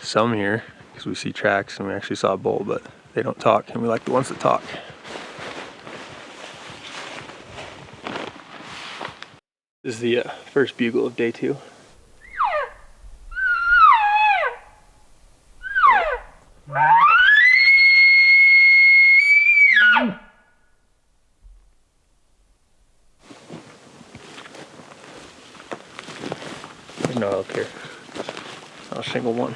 Speaker 3: Some here, because we see tracks, and we actually saw a bull, but they don't talk, and we like the ones that talk. This is the first bugle of day 2. There's no elk here. I'll shingle one.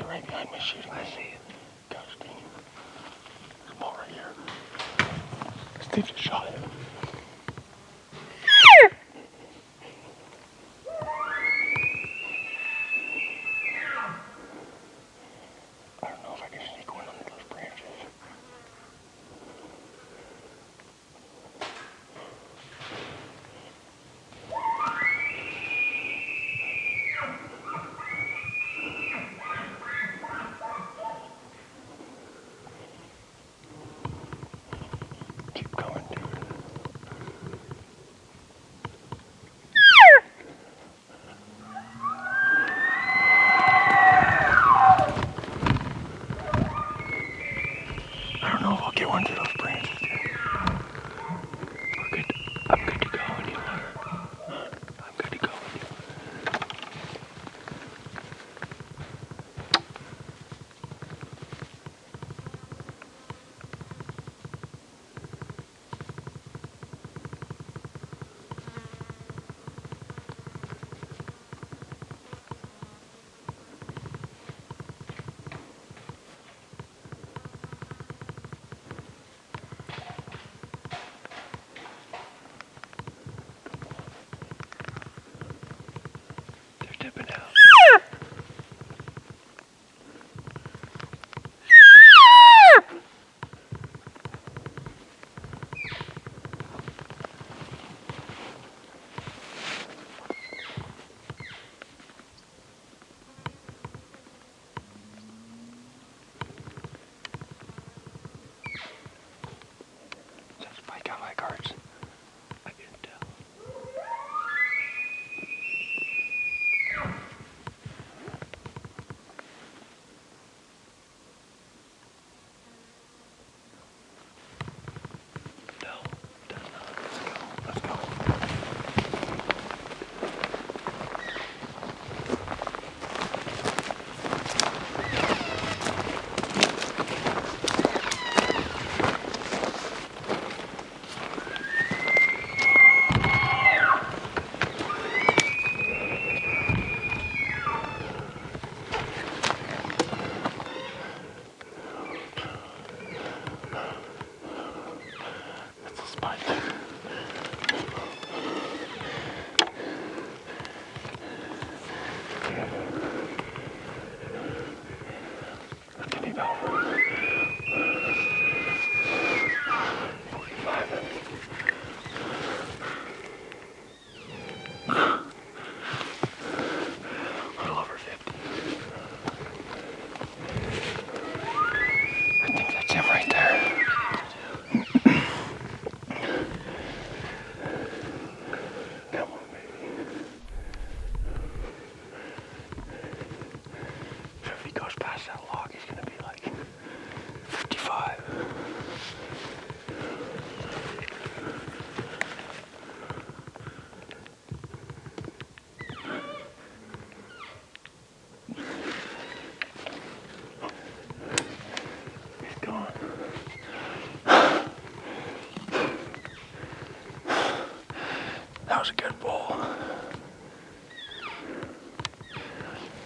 Speaker 4: Right behind me shooting. I see it. Gosh dang it. There's a ball right here. Steve just shot him. I don't know if I can sneak one under those branches. Keep going, dude. I don't know if I'll get one to those branches, dude. We're good. I'm good to go when you are. I'm good to go when you are.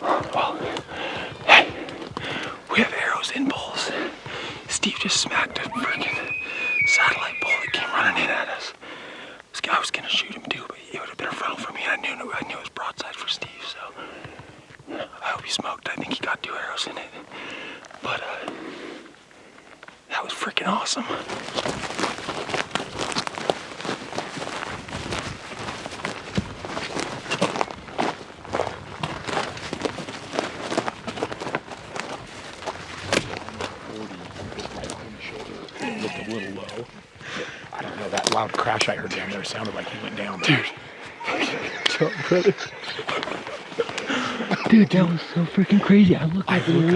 Speaker 6: Well, hey, we have arrows in bulls. Steve just smacked a freaking satellite bull that came running in at us. I was gonna shoot him too, but it would have been a frontal for me, and I knew it was broadside for Steve, so I hope he smoked. I think he got 2 arrows in it. But that was freaking awesome.
Speaker 4: Looked a little low. I don't know, that loud crash I heard down there sounded like he went down. Dude.
Speaker 9: Dude, that was so freaking crazy. I looked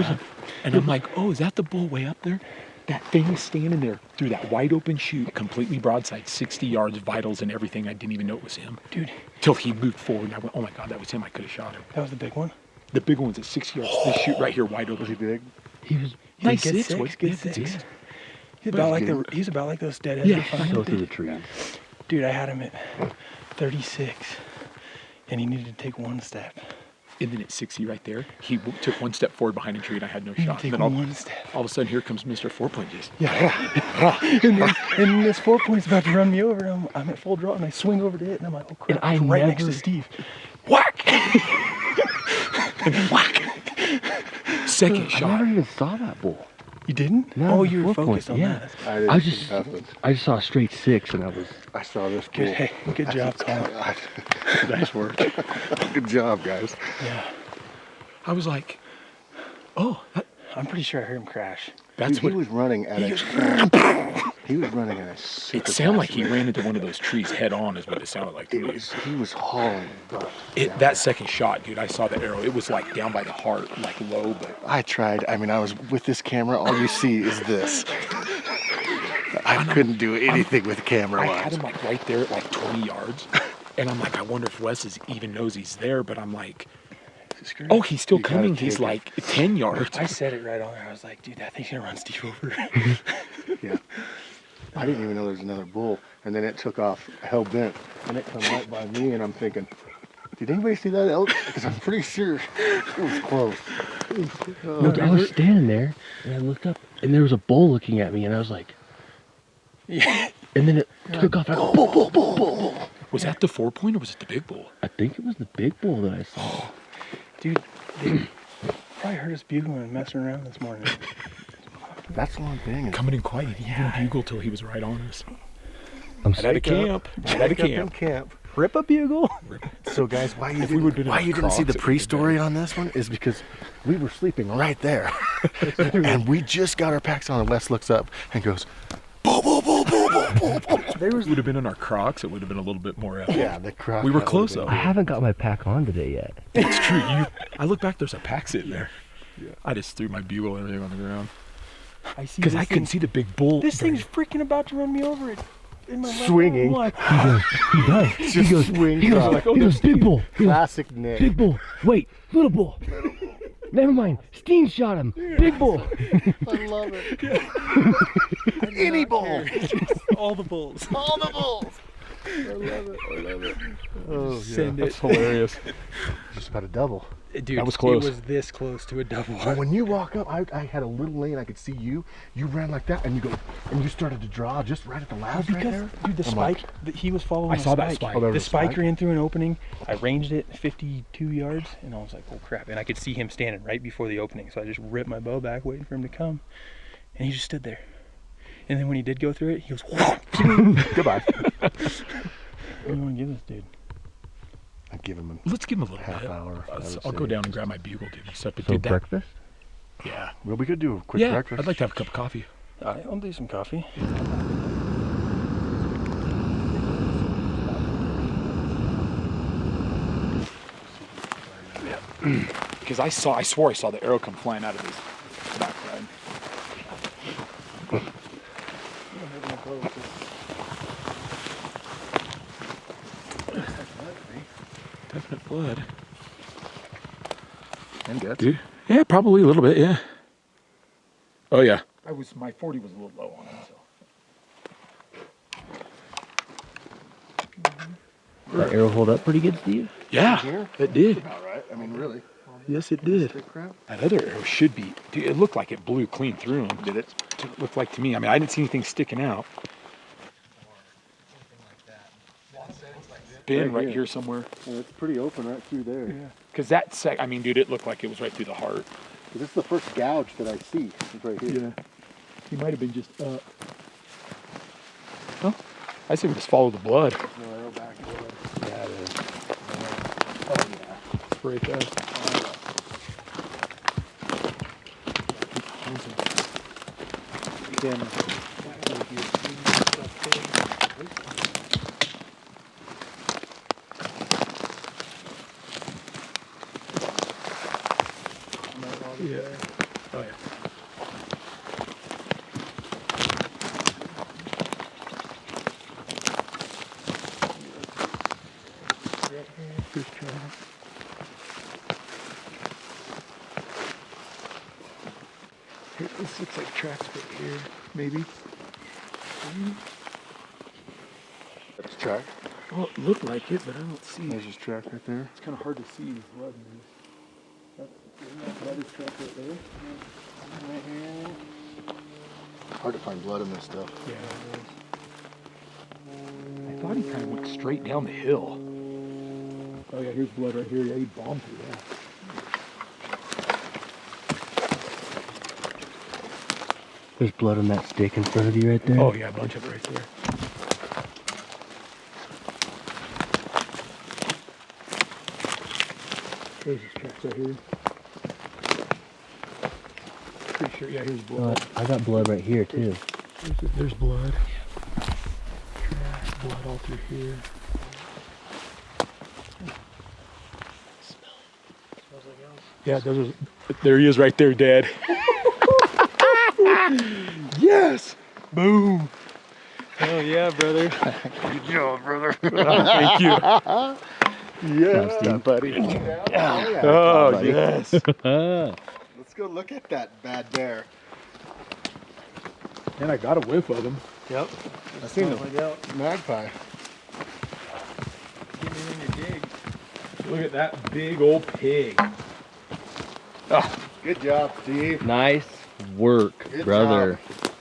Speaker 9: up
Speaker 4: and I'm like, oh, is that the bull way up there? That thing was standing there through that wide open chute, completely broadside, 60 yards, vitals and everything. I didn't even know it was him.
Speaker 6: Dude.
Speaker 4: Till he moved forward and I went, oh my God, that was him. I could have shot him.
Speaker 6: That was the big one?
Speaker 4: The big one's at 60 yards. This chute right here, wide open. Was he big?
Speaker 9: He was
Speaker 4: nice
Speaker 6: good
Speaker 4: 6.
Speaker 6: six,
Speaker 4: What?
Speaker 6: good
Speaker 4: Yeah,
Speaker 6: six.
Speaker 4: 6.
Speaker 6: He's about like those deadheads.
Speaker 9: Yeah, go through the trees.
Speaker 6: Dude, I had him at 36, and he needed to take 1 step.
Speaker 4: And then at 60 right there, he took 1 step forward behind a tree and I had no shot.
Speaker 6: Take
Speaker 4: And then
Speaker 6: one step.
Speaker 4: all of a sudden, here comes Mr. 4-point just.
Speaker 6: And this 4-point's about to run me over, and I'm at full draw, and I swing over to it, and I'm like, oh crap,
Speaker 9: And
Speaker 6: it's right next to Steve.
Speaker 4: Whack! And then whack! Second
Speaker 9: I
Speaker 4: shot.
Speaker 9: never even saw that bull.
Speaker 6: You didn't?
Speaker 9: No,
Speaker 6: Oh, you were
Speaker 9: 4-point,
Speaker 6: focused on
Speaker 9: yeah.
Speaker 6: that.
Speaker 9: I just saw a straight 6, and
Speaker 12: I saw this
Speaker 6: Good,
Speaker 12: bull.
Speaker 6: hey, good job, Colin.
Speaker 12: Nice work. Good job, guys.
Speaker 6: Yeah.
Speaker 4: I was like, oh,
Speaker 6: I'm pretty sure I heard him crash.
Speaker 4: that's
Speaker 12: He
Speaker 4: what.
Speaker 12: was running at a super
Speaker 4: It sounded like he
Speaker 12: fast
Speaker 4: ran into one of those trees head on, is what it sounded like to me.
Speaker 12: He was hauling butt.
Speaker 4: That second shot, dude, I saw the arrow. It was like down by the heart, like low, but
Speaker 12: I tried. I mean, I was with this camera. All you see is this. I couldn't do anything with camera
Speaker 4: I
Speaker 12: lens.
Speaker 4: had him like right there at like 20 yards. And I'm like, I wonder if Wes even knows he's there, but I'm like, oh, he's still
Speaker 12: You gotta
Speaker 4: coming. He's
Speaker 12: take it.
Speaker 4: like 10 yards.
Speaker 6: I said it right on there. I was like, dude, that thing's gonna run Steve over.
Speaker 12: Yeah. I didn't even know there was another bull, and then it took off hell bent, and it come right by me, and I'm thinking, did anybody see that elk? Because I'm pretty sure it was close.
Speaker 9: No, I was standing there, and I looked up, and there was a bull looking at me, and I was like,
Speaker 6: Yeah.
Speaker 9: and then it took off. I go, bull, bull, bull, bull, bull.
Speaker 4: Was that the 4-point or was it the big bull?
Speaker 9: I think it was the big bull that I saw.
Speaker 6: Dude, they probably heard us bugling and messing around this morning.
Speaker 12: That's the one thing.
Speaker 4: Coming in quiet. He didn't bugle till he was right on us.
Speaker 9: I'm
Speaker 4: Right out of camp. Right out of camp.
Speaker 12: Camp.
Speaker 6: Rip a bugle.
Speaker 12: So guys, why you
Speaker 4: If we would've been in
Speaker 12: why
Speaker 4: our
Speaker 12: you didn't see
Speaker 4: Crocs,
Speaker 12: the
Speaker 4: it would've been
Speaker 12: pre-story on this one is because we were sleeping right there, and we just got our packs on, and Les looks up and goes, "Bull, bull, bull, bull, bull, bull, bull."
Speaker 4: If we would have been in our Crocs, it would have been a little bit more epic.
Speaker 12: Yeah, the Crocs.
Speaker 4: We were
Speaker 12: that
Speaker 4: close
Speaker 12: would've
Speaker 4: though.
Speaker 9: I haven't got my pack on today yet.
Speaker 4: It's true. I look back, there's a pack sitting there. Yeah. I just threw my bugle and everything on the ground.
Speaker 6: I see.
Speaker 4: Because I couldn't see the big bull.
Speaker 6: This thing's freaking about to run me over. In my left
Speaker 12: Swinging.
Speaker 6: arm.
Speaker 9: He does. He goes,
Speaker 12: swing
Speaker 9: he goes,
Speaker 12: drop.
Speaker 9: he goes, big bull. He goes,
Speaker 12: Classic Nick.
Speaker 9: big bull. Wait, little bull. Never mind. Steen shot him. Big bull.
Speaker 12: I love it. Any bull.
Speaker 6: All the bulls.
Speaker 12: All the bulls. I love it. I love it. Oh,
Speaker 4: Send
Speaker 12: yeah.
Speaker 4: it. Hilarious.
Speaker 12: Just about a double.
Speaker 6: Dude,
Speaker 4: That was close.
Speaker 6: It was this close to a double.
Speaker 12: But when you walk up, I had a little lane. I could see you. You ran like that, and you go, and you started to draw just right at the last right there.
Speaker 6: Dude, the
Speaker 12: I'm
Speaker 6: spike,
Speaker 12: like,
Speaker 6: he was following
Speaker 4: I
Speaker 6: a
Speaker 4: saw that
Speaker 6: spike.
Speaker 4: spike.
Speaker 12: Oh, there
Speaker 6: The
Speaker 12: was a
Speaker 6: spike
Speaker 12: spike?
Speaker 6: ran through an opening. I ranged it 52 yards, and I was like, oh crap. And I could see him standing right before the opening. So I just ripped my bow back, waiting for him to come. And he just stood there. And then when he did go through it, he was,
Speaker 12: Goodbye.
Speaker 6: what do you want to give this dude?
Speaker 12: I'd give him
Speaker 4: Let's give him a little
Speaker 12: half
Speaker 4: bit.
Speaker 12: hour. I would
Speaker 4: I'll go
Speaker 12: say.
Speaker 4: down and grab my bugle, dude. Except it
Speaker 9: So
Speaker 4: did that.
Speaker 9: breakfast?
Speaker 4: Yeah.
Speaker 12: Well, we could do a quick
Speaker 4: Yeah.
Speaker 12: breakfast.
Speaker 4: I'd like to have a cup of coffee.
Speaker 6: I'll do some coffee.
Speaker 4: Because I swore I saw the arrow come flying out of his backside. Definite blood.
Speaker 12: And guts.
Speaker 4: Dude. Yeah, probably a little bit, yeah. Oh yeah. My 40 was a little low on him, so.
Speaker 9: That arrow hold up pretty good, Steve?
Speaker 4: Yeah,
Speaker 12: Here?
Speaker 4: it did.
Speaker 12: All right. I mean, really.
Speaker 11: Yes, it did.
Speaker 12: Stick crap?
Speaker 11: That other arrow should be. Dude, it looked like it blew clean through him.
Speaker 12: Did it?
Speaker 11: It looked like to me. I mean, I didn't see anything sticking out. Been right here somewhere.
Speaker 12: Well, it's pretty open right through there.
Speaker 11: Yeah. Because that I mean, dude, it looked like it was right through the heart.
Speaker 12: This is the first gouge that I see. It's right here.
Speaker 11: Yeah. He might have been just up. Well, I say we just follow the blood.
Speaker 12: No arrow back there.
Speaker 11: Yeah, it is. Oh, yeah. It's right there. Yeah. Oh, yeah. Hey, this looks like tracks right here, maybe.
Speaker 12: That's track.
Speaker 11: Well, it looked like it, but I don't see.
Speaker 12: There's his track right there.
Speaker 11: It's kind of hard to see his blood.
Speaker 12: That is track right there. Right here. Hard to find blood in this stuff.
Speaker 11: Yeah. I thought he kind of went straight down the hill. Oh yeah, here's blood right here. Yeah, he bombed through that.
Speaker 10: There's blood on that stick in front of you right there.
Speaker 11: Oh yeah, a bunch of it right there. There's his tracks right here. Pretty sure, yeah, here's blood.
Speaker 10: I got blood right here too.
Speaker 11: There's blood. Tracks, blood all through here. Yeah, there he is right there, Dad. Yes! Boom!
Speaker 5: Oh yeah, brother.
Speaker 12: Good job, brother.
Speaker 11: Thank you.
Speaker 12: Yeah, buddy.
Speaker 11: Oh, yes.
Speaker 12: Let's go look at that bad bear.
Speaker 11: And I got a whiff of him.
Speaker 5: Yep.
Speaker 12: I seen the magpie.
Speaker 11: Look at that big old pig. Oh,
Speaker 12: Good job, Steve.
Speaker 10: Nice work,
Speaker 12: Good
Speaker 10: brother.
Speaker 12: job.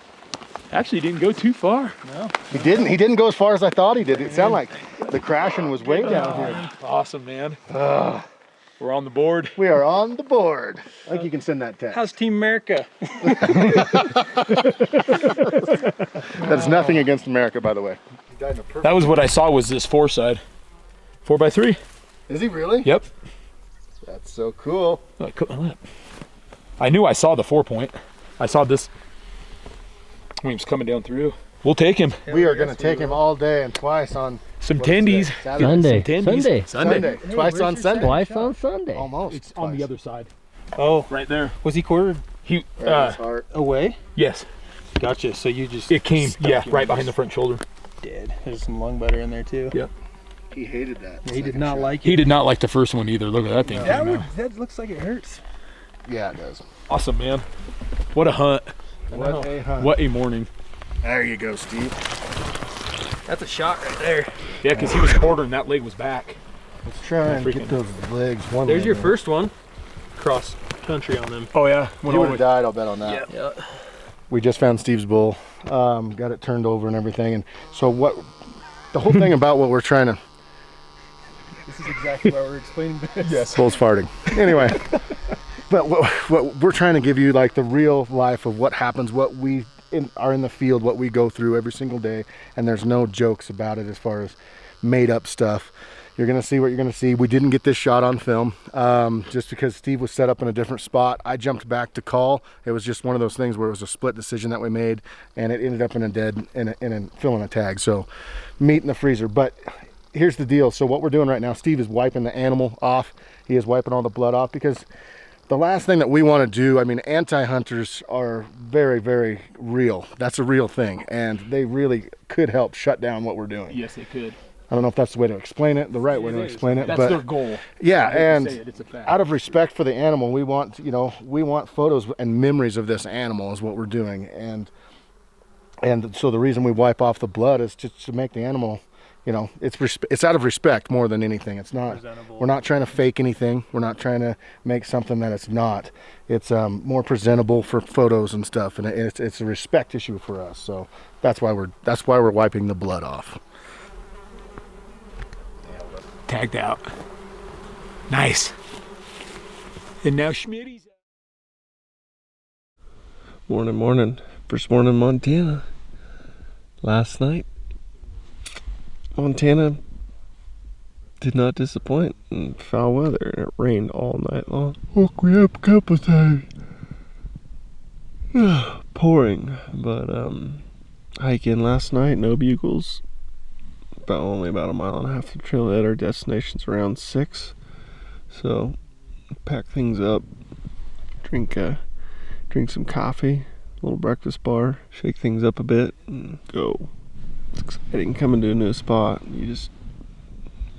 Speaker 11: actually didn't go too far.
Speaker 5: No.
Speaker 12: He didn't. He didn't go as far as I thought he did. It sounded like the crashing was way down here.
Speaker 11: Awesome, man. We're on the board.
Speaker 12: We are on the board. I think you can send that text.
Speaker 5: How's Team America?
Speaker 12: That is nothing against America, by the way.
Speaker 11: That was what I saw was this 4-side. 4x3.
Speaker 12: Is he really?
Speaker 11: Yep.
Speaker 12: That's so cool.
Speaker 11: Oh, I cut my lip. I knew I saw the 4-point. I saw this when he was coming down through. We'll take him.
Speaker 12: We are going to take him all day and twice on
Speaker 11: Some tendies.
Speaker 10: Sunday.
Speaker 11: Sunday.
Speaker 12: Sunday. Twice on Sunday.
Speaker 10: Twice on Sunday.
Speaker 12: Almost.
Speaker 11: It's on the other side.
Speaker 5: Oh,
Speaker 11: Right there.
Speaker 5: was he quartered
Speaker 11: He,
Speaker 12: Right in his heart.
Speaker 5: away?
Speaker 11: yes.
Speaker 5: Gotcha. So you just
Speaker 11: It came,
Speaker 5: stuck
Speaker 11: yeah,
Speaker 5: him
Speaker 11: right
Speaker 5: and
Speaker 11: behind the
Speaker 5: just
Speaker 11: front shoulder.
Speaker 5: Dead. There's some lung butter in there too.
Speaker 11: Yeah.
Speaker 12: He hated that.
Speaker 5: He did
Speaker 12: second
Speaker 5: not
Speaker 12: shot.
Speaker 5: like
Speaker 11: He
Speaker 5: it.
Speaker 11: did not like the first one either. Look at that thing.
Speaker 5: That looks like it hurts.
Speaker 12: Yeah, it does.
Speaker 11: Awesome, man. What a hunt.
Speaker 12: What a hunt.
Speaker 11: What a morning.
Speaker 12: There you go, Steve.
Speaker 5: That's a shot right there.
Speaker 11: Yeah, because he was quartering, that leg was back.
Speaker 12: Let's try and
Speaker 11: Freaking-
Speaker 12: get those legs. One
Speaker 5: There's
Speaker 12: leg
Speaker 5: your
Speaker 12: in.
Speaker 5: first one. Cross country on them.
Speaker 11: Oh, yeah.
Speaker 12: He would have died, I'll bet on that.
Speaker 5: Yeah.
Speaker 12: We just found Steve's bull, got it turned over and everything. And so the whole thing about what we're trying to,
Speaker 5: This is exactly why we're explaining this.
Speaker 11: Yes.
Speaker 12: bull's farting. Anyway, but what we're trying to give you like the real life of what happens, what we are in the field, what we go through every single day. And there's no jokes about it as far as made up stuff. You're gonna see what you're gonna see. We didn't get this shot on film just because Steve was set up in a different spot. I jumped back to call. It was just one of those things where it was a split decision that we made, and it ended up in a filling a tag. So meat in the freezer. But here's the deal. So what we're doing right now, Steve is wiping the animal off. He is wiping all the blood off because the last thing that we want to do, I mean, anti-hunters are very, very real. That's a real thing, and they really could help shut down what we're doing.
Speaker 11: Yes, they could.
Speaker 12: I don't know if that's the way to explain it, the right way to explain it,
Speaker 11: That's
Speaker 12: but
Speaker 11: their goal.
Speaker 12: yeah,
Speaker 11: I hate to
Speaker 12: and
Speaker 11: say it, it's a fact.
Speaker 12: out of respect for the animal, we want photos and memories of this animal is what we're doing, and so the reason we wipe off the blood is just to make the animal, you know, it's out of respect more than anything. It's not, we're not trying to fake anything. We're not trying to make something that it's not. It's more presentable for photos and stuff, and it's a respect issue for us. So that's why we're wiping the blood off.
Speaker 6: Tagged out. Nice. And now Schmitty's.
Speaker 7: Morning. First morning in Montana. Last night, Montana did not disappoint in foul weather, and it rained all night long. Woke me up a couple times. Pouring, but hiking last night, no bugles. Only about a mile and a half of trail at our destination's around 6. So pack things up, drink some coffee, a little breakfast bar, shake things up a bit, and go. It's exciting coming to a new spot. We're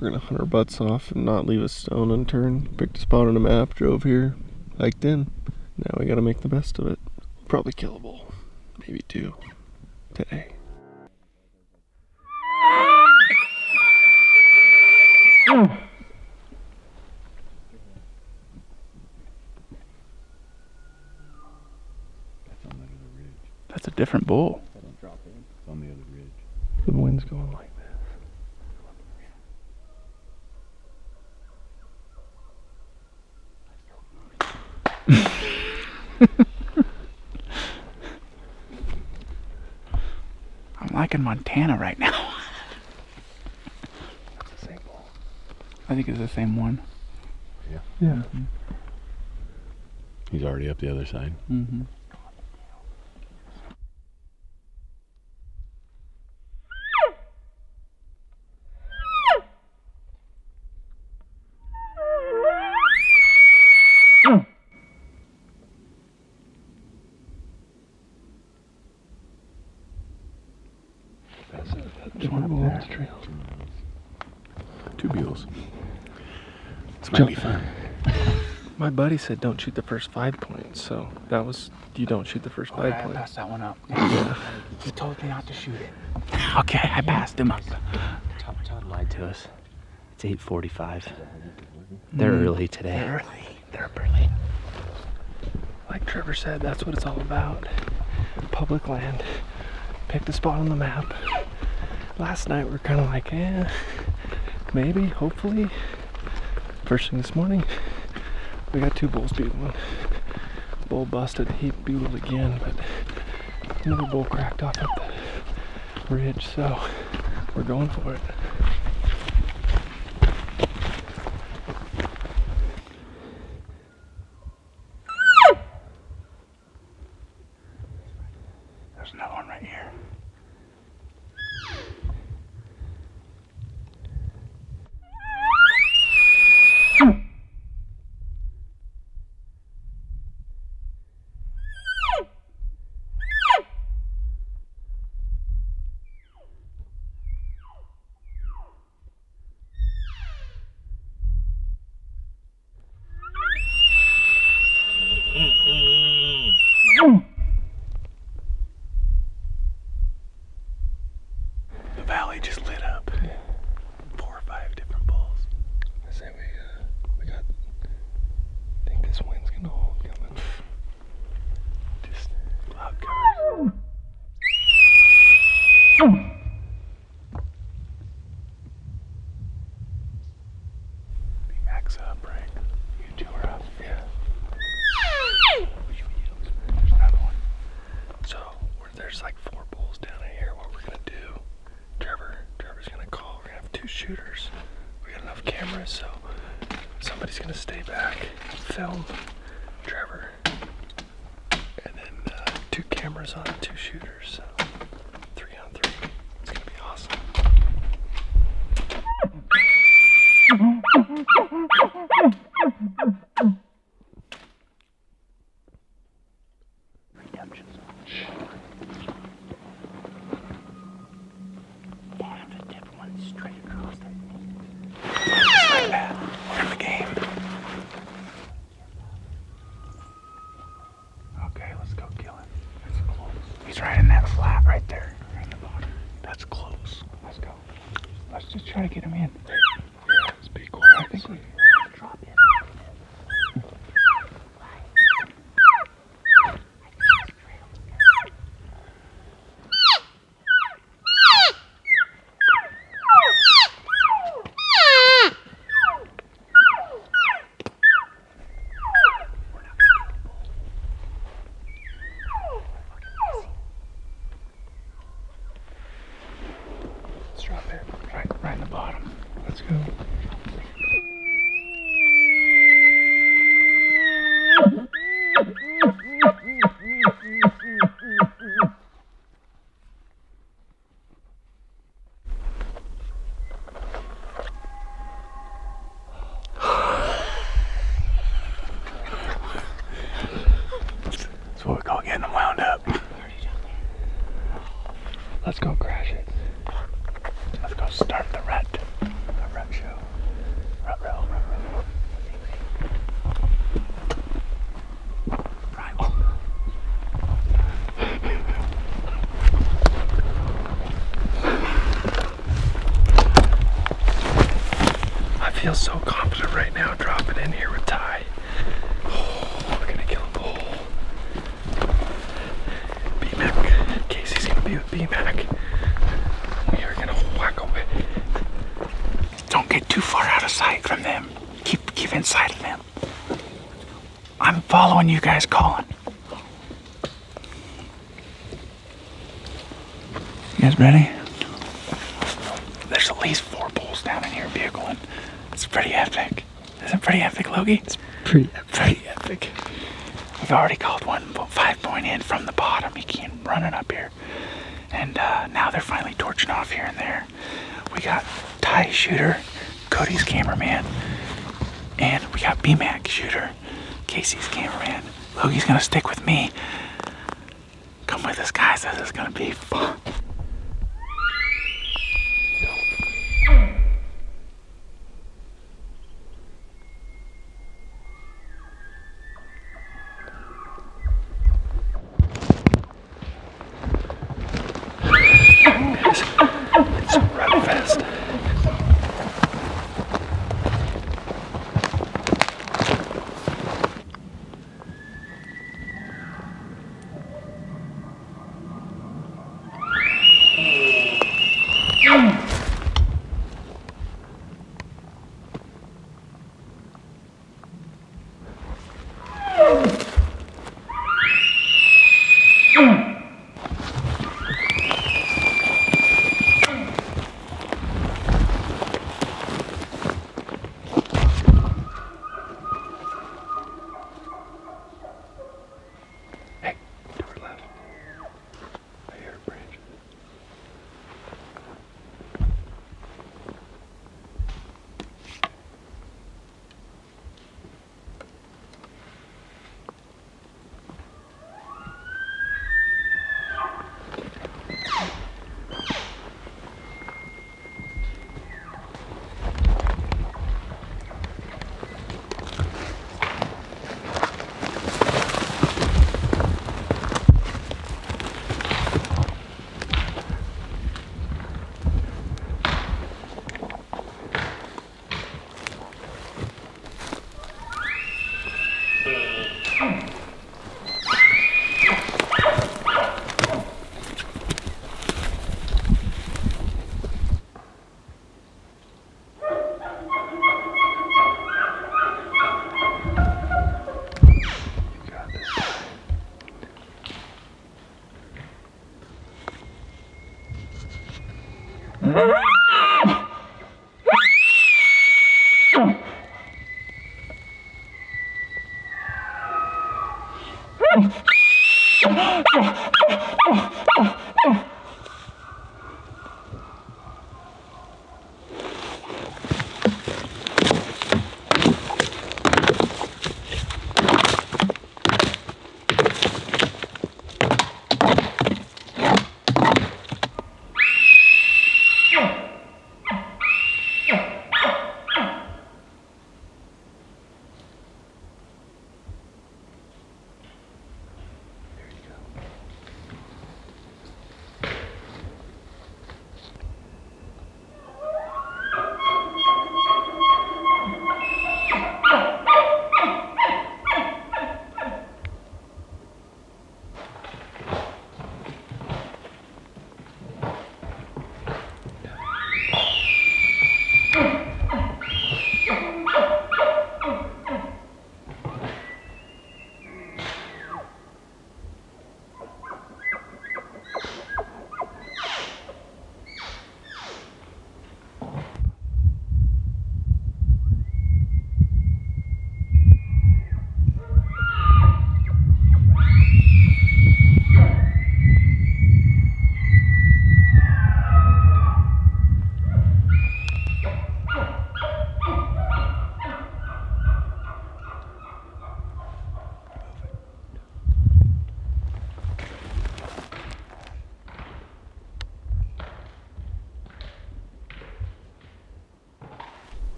Speaker 7: gonna hunt our butts off and not leave a stone unturned. Picked a spot on a map, drove here, hiked in. Now we gotta make the best of it. Probably kill a bull, maybe 2 today.
Speaker 9: That's a different bull.
Speaker 13: It's on the other ridge.
Speaker 5: The wind's going like this.
Speaker 9: I'm liking Montana right now.
Speaker 5: That's the same bull.
Speaker 9: I think it's the same one.
Speaker 5: Yeah.
Speaker 13: He's already up the other side.
Speaker 9: Mm-hmm.
Speaker 5: There's one up there. Trail.
Speaker 13: 2 bugles. This might be fun.
Speaker 5: My buddy said don't shoot the first 5 points, so that was, you don't shoot the first 5
Speaker 9: I
Speaker 5: points.
Speaker 9: passed that one up. Yeah. He told me not to shoot it. Okay, I passed him up.
Speaker 10: Todd lied to us. It's 8:45. They're early today.
Speaker 9: They're up early.
Speaker 5: Like Trevor said, that's what it's all about. Public land. Picked a spot on the map. Last night we were kind of like, maybe, hopefully. First thing this morning, we got 2 bulls bugling. Bull busted, he bugled again, but another bull cracked off up the ridge, so we're going for it.
Speaker 9: There's another one right here. The valley just lit up. 4 or 5 different bulls.
Speaker 5: I say we got, I think this wind's gonna hold coming. Just cloud covers.
Speaker 9: Max up, right? You 2 are up.
Speaker 5: Yeah.
Speaker 9: There's another one.
Speaker 5: So there's like 4 bulls down in here. What we're gonna do, Trevor's gonna call. We're gonna have 2 shooters. We got enough cameras, so somebody's gonna stay back, film Trevor, and then 2 cameras on 2 shooters. So 3 on 3. It's gonna be awesome.
Speaker 9: Okay, let's go kill him. That's close. He's right in that flat right there. Right in the bottom. That's close. Let's go. Let's just try to get him in.
Speaker 6: Let's be quiet.
Speaker 9: I think we drop in.
Speaker 6: Let's drop in.
Speaker 9: Right in the bottom.
Speaker 6: Let's go.
Speaker 9: That's what we call getting them wound up.
Speaker 6: Let's go crash it.
Speaker 9: Let's go start the rut show. Rut row. Right.
Speaker 6: I feel so confident right now dropping in here with Ty. Oh, we're gonna kill a bull. B-Mac. Casey's gonna be with B-Mac. We are gonna whack away.
Speaker 9: Don't get too far out of sight from them. Keep inside of them. I'm following you guys calling. You guys ready? There's at least 4 bulls down in here bugling. It's pretty epic. Isn't it pretty epic, Logie? It's
Speaker 6: Pretty epic.
Speaker 9: pretty epic. We've already called one 5-point in from the bottom. He came running up here. And now they're finally torching off here and there. We got Ty shooter, Cody's cameraman, and we got B-Mac shooter, Casey's cameraman. Logie's gonna stick with me. Come with us, guys. This is gonna be fun.
Speaker 6: It's so rut fest.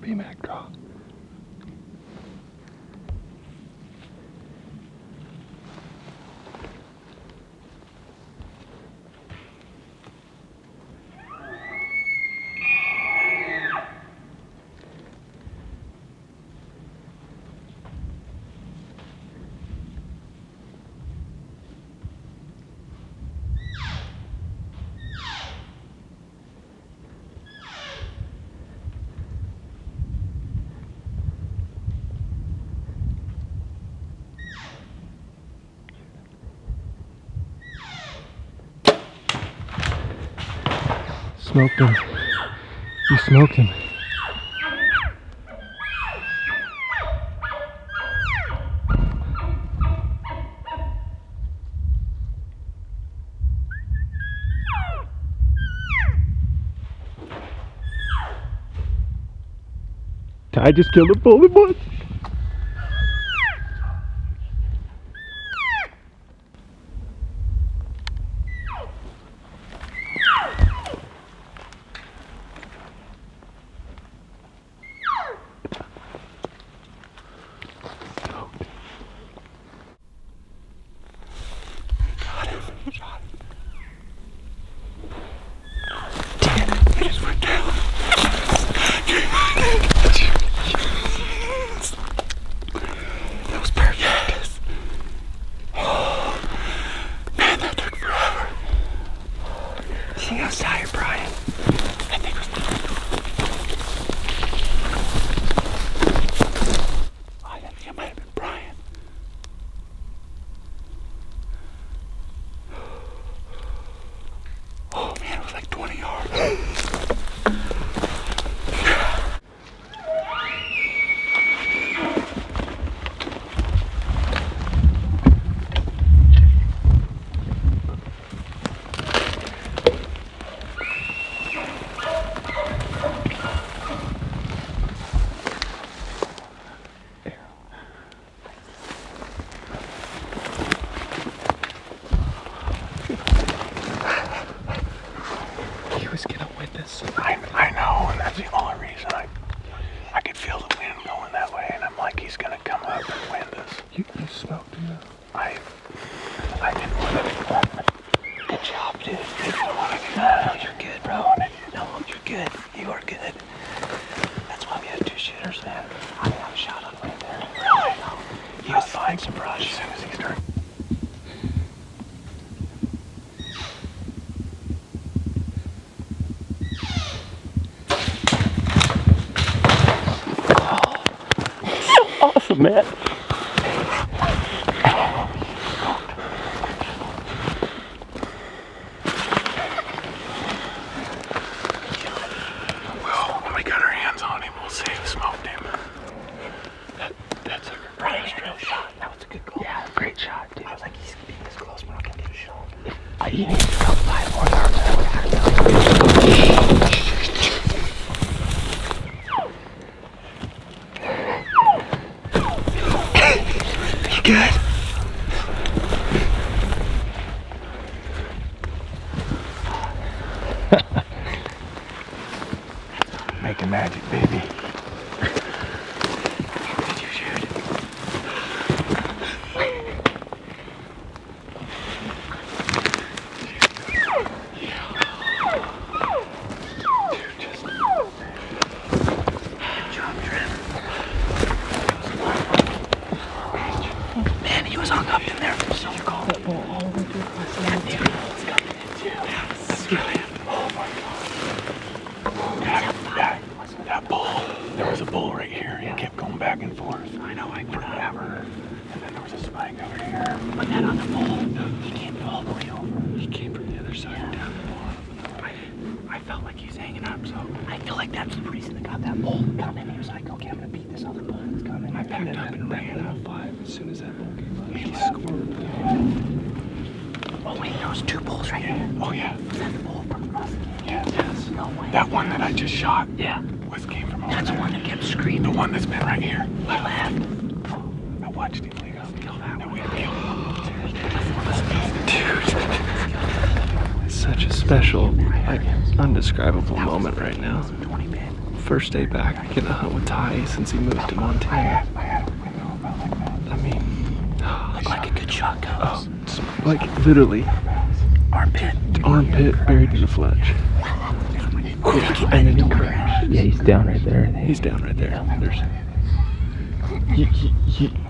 Speaker 7: BMAC draw. Smoked him. You smoked him. I just killed a bull at once.
Speaker 9: I know, and that's the only reason I could feel the wind going that way, and I'm like, he's gonna come up and wind us.
Speaker 7: You smoked him.
Speaker 9: I didn't want to do that. Good job, dude. I didn't want to do that. No, you're good, bro. No, you're good. You are good. That's why we have two shooters, man. I have a shot on right there. Really? No. He was fine some brush as soon as he started.
Speaker 7: Awesome, man.
Speaker 9: Well, when we got our hands on him, we'll say we smoked him. That's a great shot. That was a good goal. Yeah, great shot, dude. I was like, he's being this close, we're not gonna get a shot. You need to come 5 more yards. I would have to. Good. Making magic, baby. Did you shoot? Dude, just good job, Trent. Man, he was hung up in there for so long. That ball all the way through across the line. Dude, it's coming in too. That's brilliant. Oh my God. That bull, there was a bull right here. He kept going back and forth. I know, forever. And then there was a spike over here. But that other bull, he came all the way over. He came from the other side down the bottom. I felt like he was hanging up, so I feel like that's the reason that got that bull coming. He was like, okay, I'm gonna beat this other bull that's coming. I backed up and ran up 5 as soon as that bull came up. He scored. Oh wait, there was 2 bulls right here. Oh yeah. Was that the bull from across the game? Yeah. Yes. No way. That one that I just shot. Yeah. Came from over there. That's the one that kept screaming. The one that's been right here. Left. I watched him leave out. Kill that one. We had
Speaker 7: Dude. It's such a special, like, undescribable moment right now.
Speaker 5: first day back getting a hunt with Ty since he moved to Montana. I mean,
Speaker 9: Looked like a good shot, Cubs.
Speaker 5: like literally
Speaker 9: Armpit.
Speaker 5: armpit buried in the fletch. And then he crashed.
Speaker 10: Yeah, he's down right there.
Speaker 5: He's down right there. There's,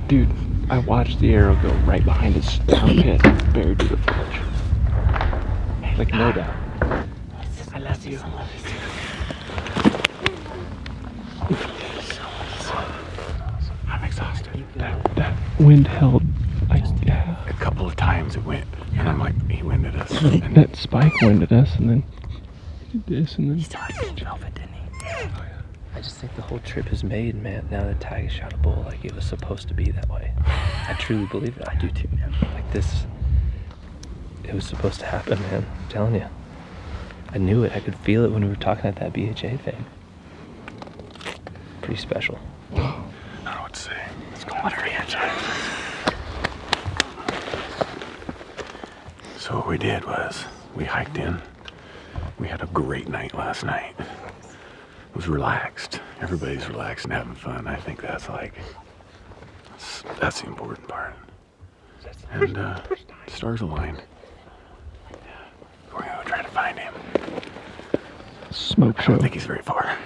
Speaker 5: dude, I watched the arrow go right behind his armpit, buried in the fletch. Like, no doubt.
Speaker 9: I love you. I'm exhausted.
Speaker 5: That wind held.
Speaker 13: A couple of times it went, and I'm like, he winded us. And
Speaker 5: That spike winded us, and then did this, and then.
Speaker 9: He started to velvet, didn't he?
Speaker 10: I just think the whole trip is made, man. Now that Tiger shot a bull, like it was supposed to be that way. I truly believe it. I do too, man. Like this, it was supposed to happen, man. I'm telling you. I knew it. I could feel it when we were talking at that BHA thing. Pretty special.
Speaker 13: I don't know what to say.
Speaker 9: Let's go on our hands.
Speaker 13: So what we did was, we hiked in. We had a great night last night. It was relaxed. Everybody's relaxed and having fun. I think that's like, that's the important part. And stars aligned. We're gonna go try to find him.
Speaker 5: Smoke
Speaker 13: I
Speaker 5: show.
Speaker 13: don't think he's very far.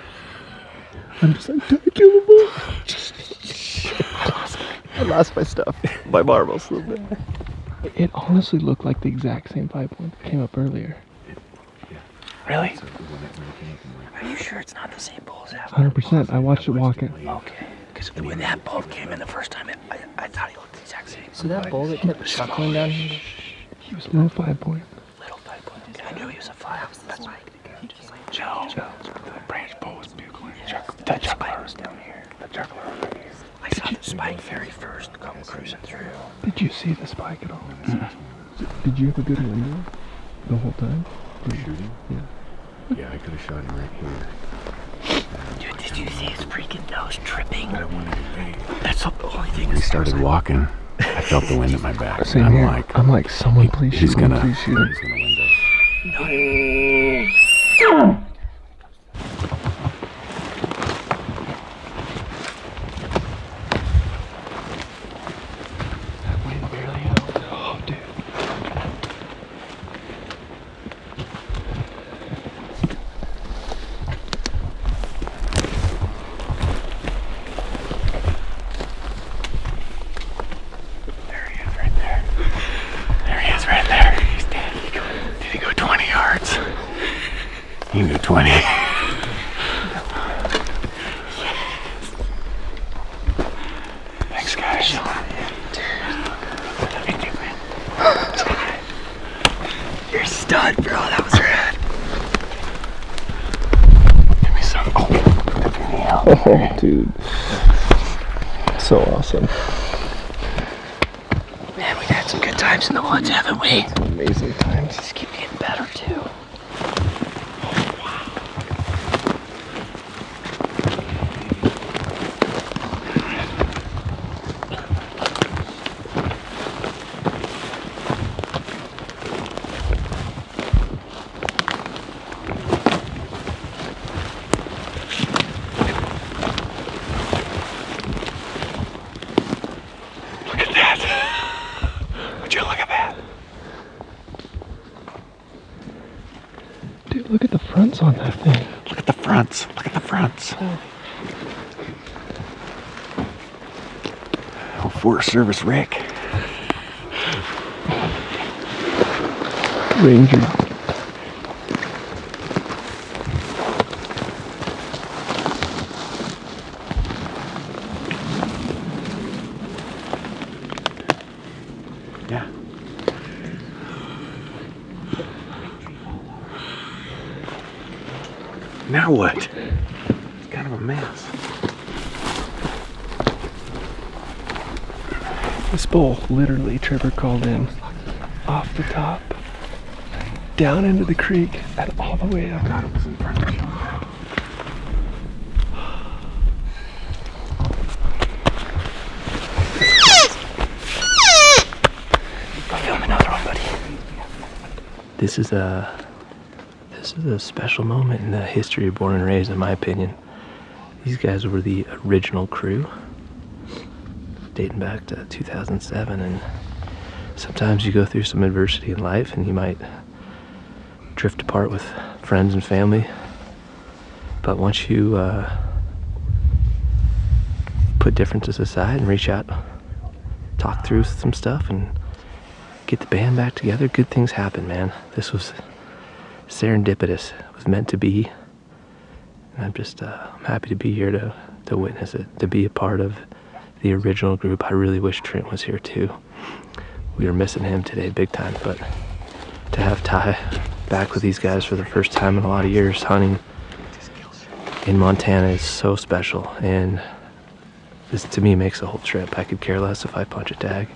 Speaker 5: I'm just like, did I kill the bull? I lost my stuff. My marbles a little bit. It honestly looked like the exact same 5 point that came up earlier.
Speaker 9: Really? Are you sure it's not the same bull as that?
Speaker 5: 100%. I watched it walking.
Speaker 9: Okay. Because when that bull came in the first time, I thought he looked the exact same.
Speaker 10: So that bull that kept chuckling down here?
Speaker 5: He was a little 5 point.
Speaker 9: Little 5 point. Okay, I knew he was a 5. That's right. Joe. The branch bull was bugling. That juggler was down here. The juggler was right here. I saw the spike very first come cruising through.
Speaker 5: Did you see the spike at all? Did you have a good window the whole time?
Speaker 13: Shooting?
Speaker 5: Yeah.
Speaker 13: Yeah, I could have shot him right here.
Speaker 9: Dude, did you see his freaking nose tripping?
Speaker 13: But I wanted to wait.
Speaker 9: That's the only thing.
Speaker 13: When he started walking, I felt the wind at my back.
Speaker 5: Same
Speaker 13: and
Speaker 5: here.
Speaker 13: I'm
Speaker 5: like, someone please
Speaker 13: he's
Speaker 5: shoot him,
Speaker 13: gonna,
Speaker 5: please shoot him.
Speaker 13: he's gonna wind us.
Speaker 5: That wind barely held. Oh, dude.
Speaker 9: There he is right there. There he is right there. He's dead. Did he go 20 yards?
Speaker 13: He can go 20.
Speaker 9: Thanks, guys. You're a stud, bro. That was rad. Give me some.
Speaker 5: Oh, dude. So awesome.
Speaker 9: Man, we've had some good times in the woods, haven't we?
Speaker 5: Amazing times.
Speaker 9: Just keep getting better, too. Look at that. Would you look at that?
Speaker 5: Dude, look at the fronts on that thing.
Speaker 13: Look at the fronts. Look at the fronts. Oh, Forest Service Rick.
Speaker 5: Ranger.
Speaker 13: Yeah. Now what? It's kind of a mess.
Speaker 5: This bull, literally, Trevor called in off the top, down into the creek, and all the way up.
Speaker 13: God, it was in front of you.
Speaker 9: Film another one, buddy.
Speaker 10: This is a special moment in the history of Born and Raised, in my opinion. These guys were the original crew, dating back to 2007, and sometimes you go through some adversity in life and you might drift apart with friends and family, but once you put differences aside and reach out, talk through some stuff and get the band back together, good things happen, man. This was serendipitous. It was meant to be. And I'm just I'm happy to be here to witness it, to be a part of the original group. I really wish Trent was here too. We were missing him today big time, but to have Ty back with these guys for the first time in a lot of years hunting in Montana is so special, and this to me makes the whole trip. I could care less if I punch a tag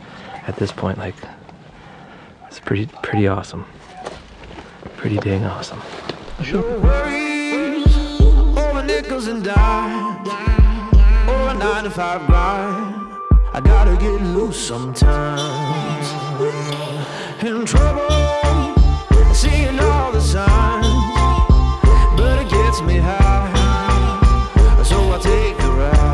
Speaker 10: at this point. Like, it's pretty awesome. Pretty dang awesome.
Speaker 1: No worries over nickels and dimes or a 9 to 5 grind. I gotta get loose sometimes.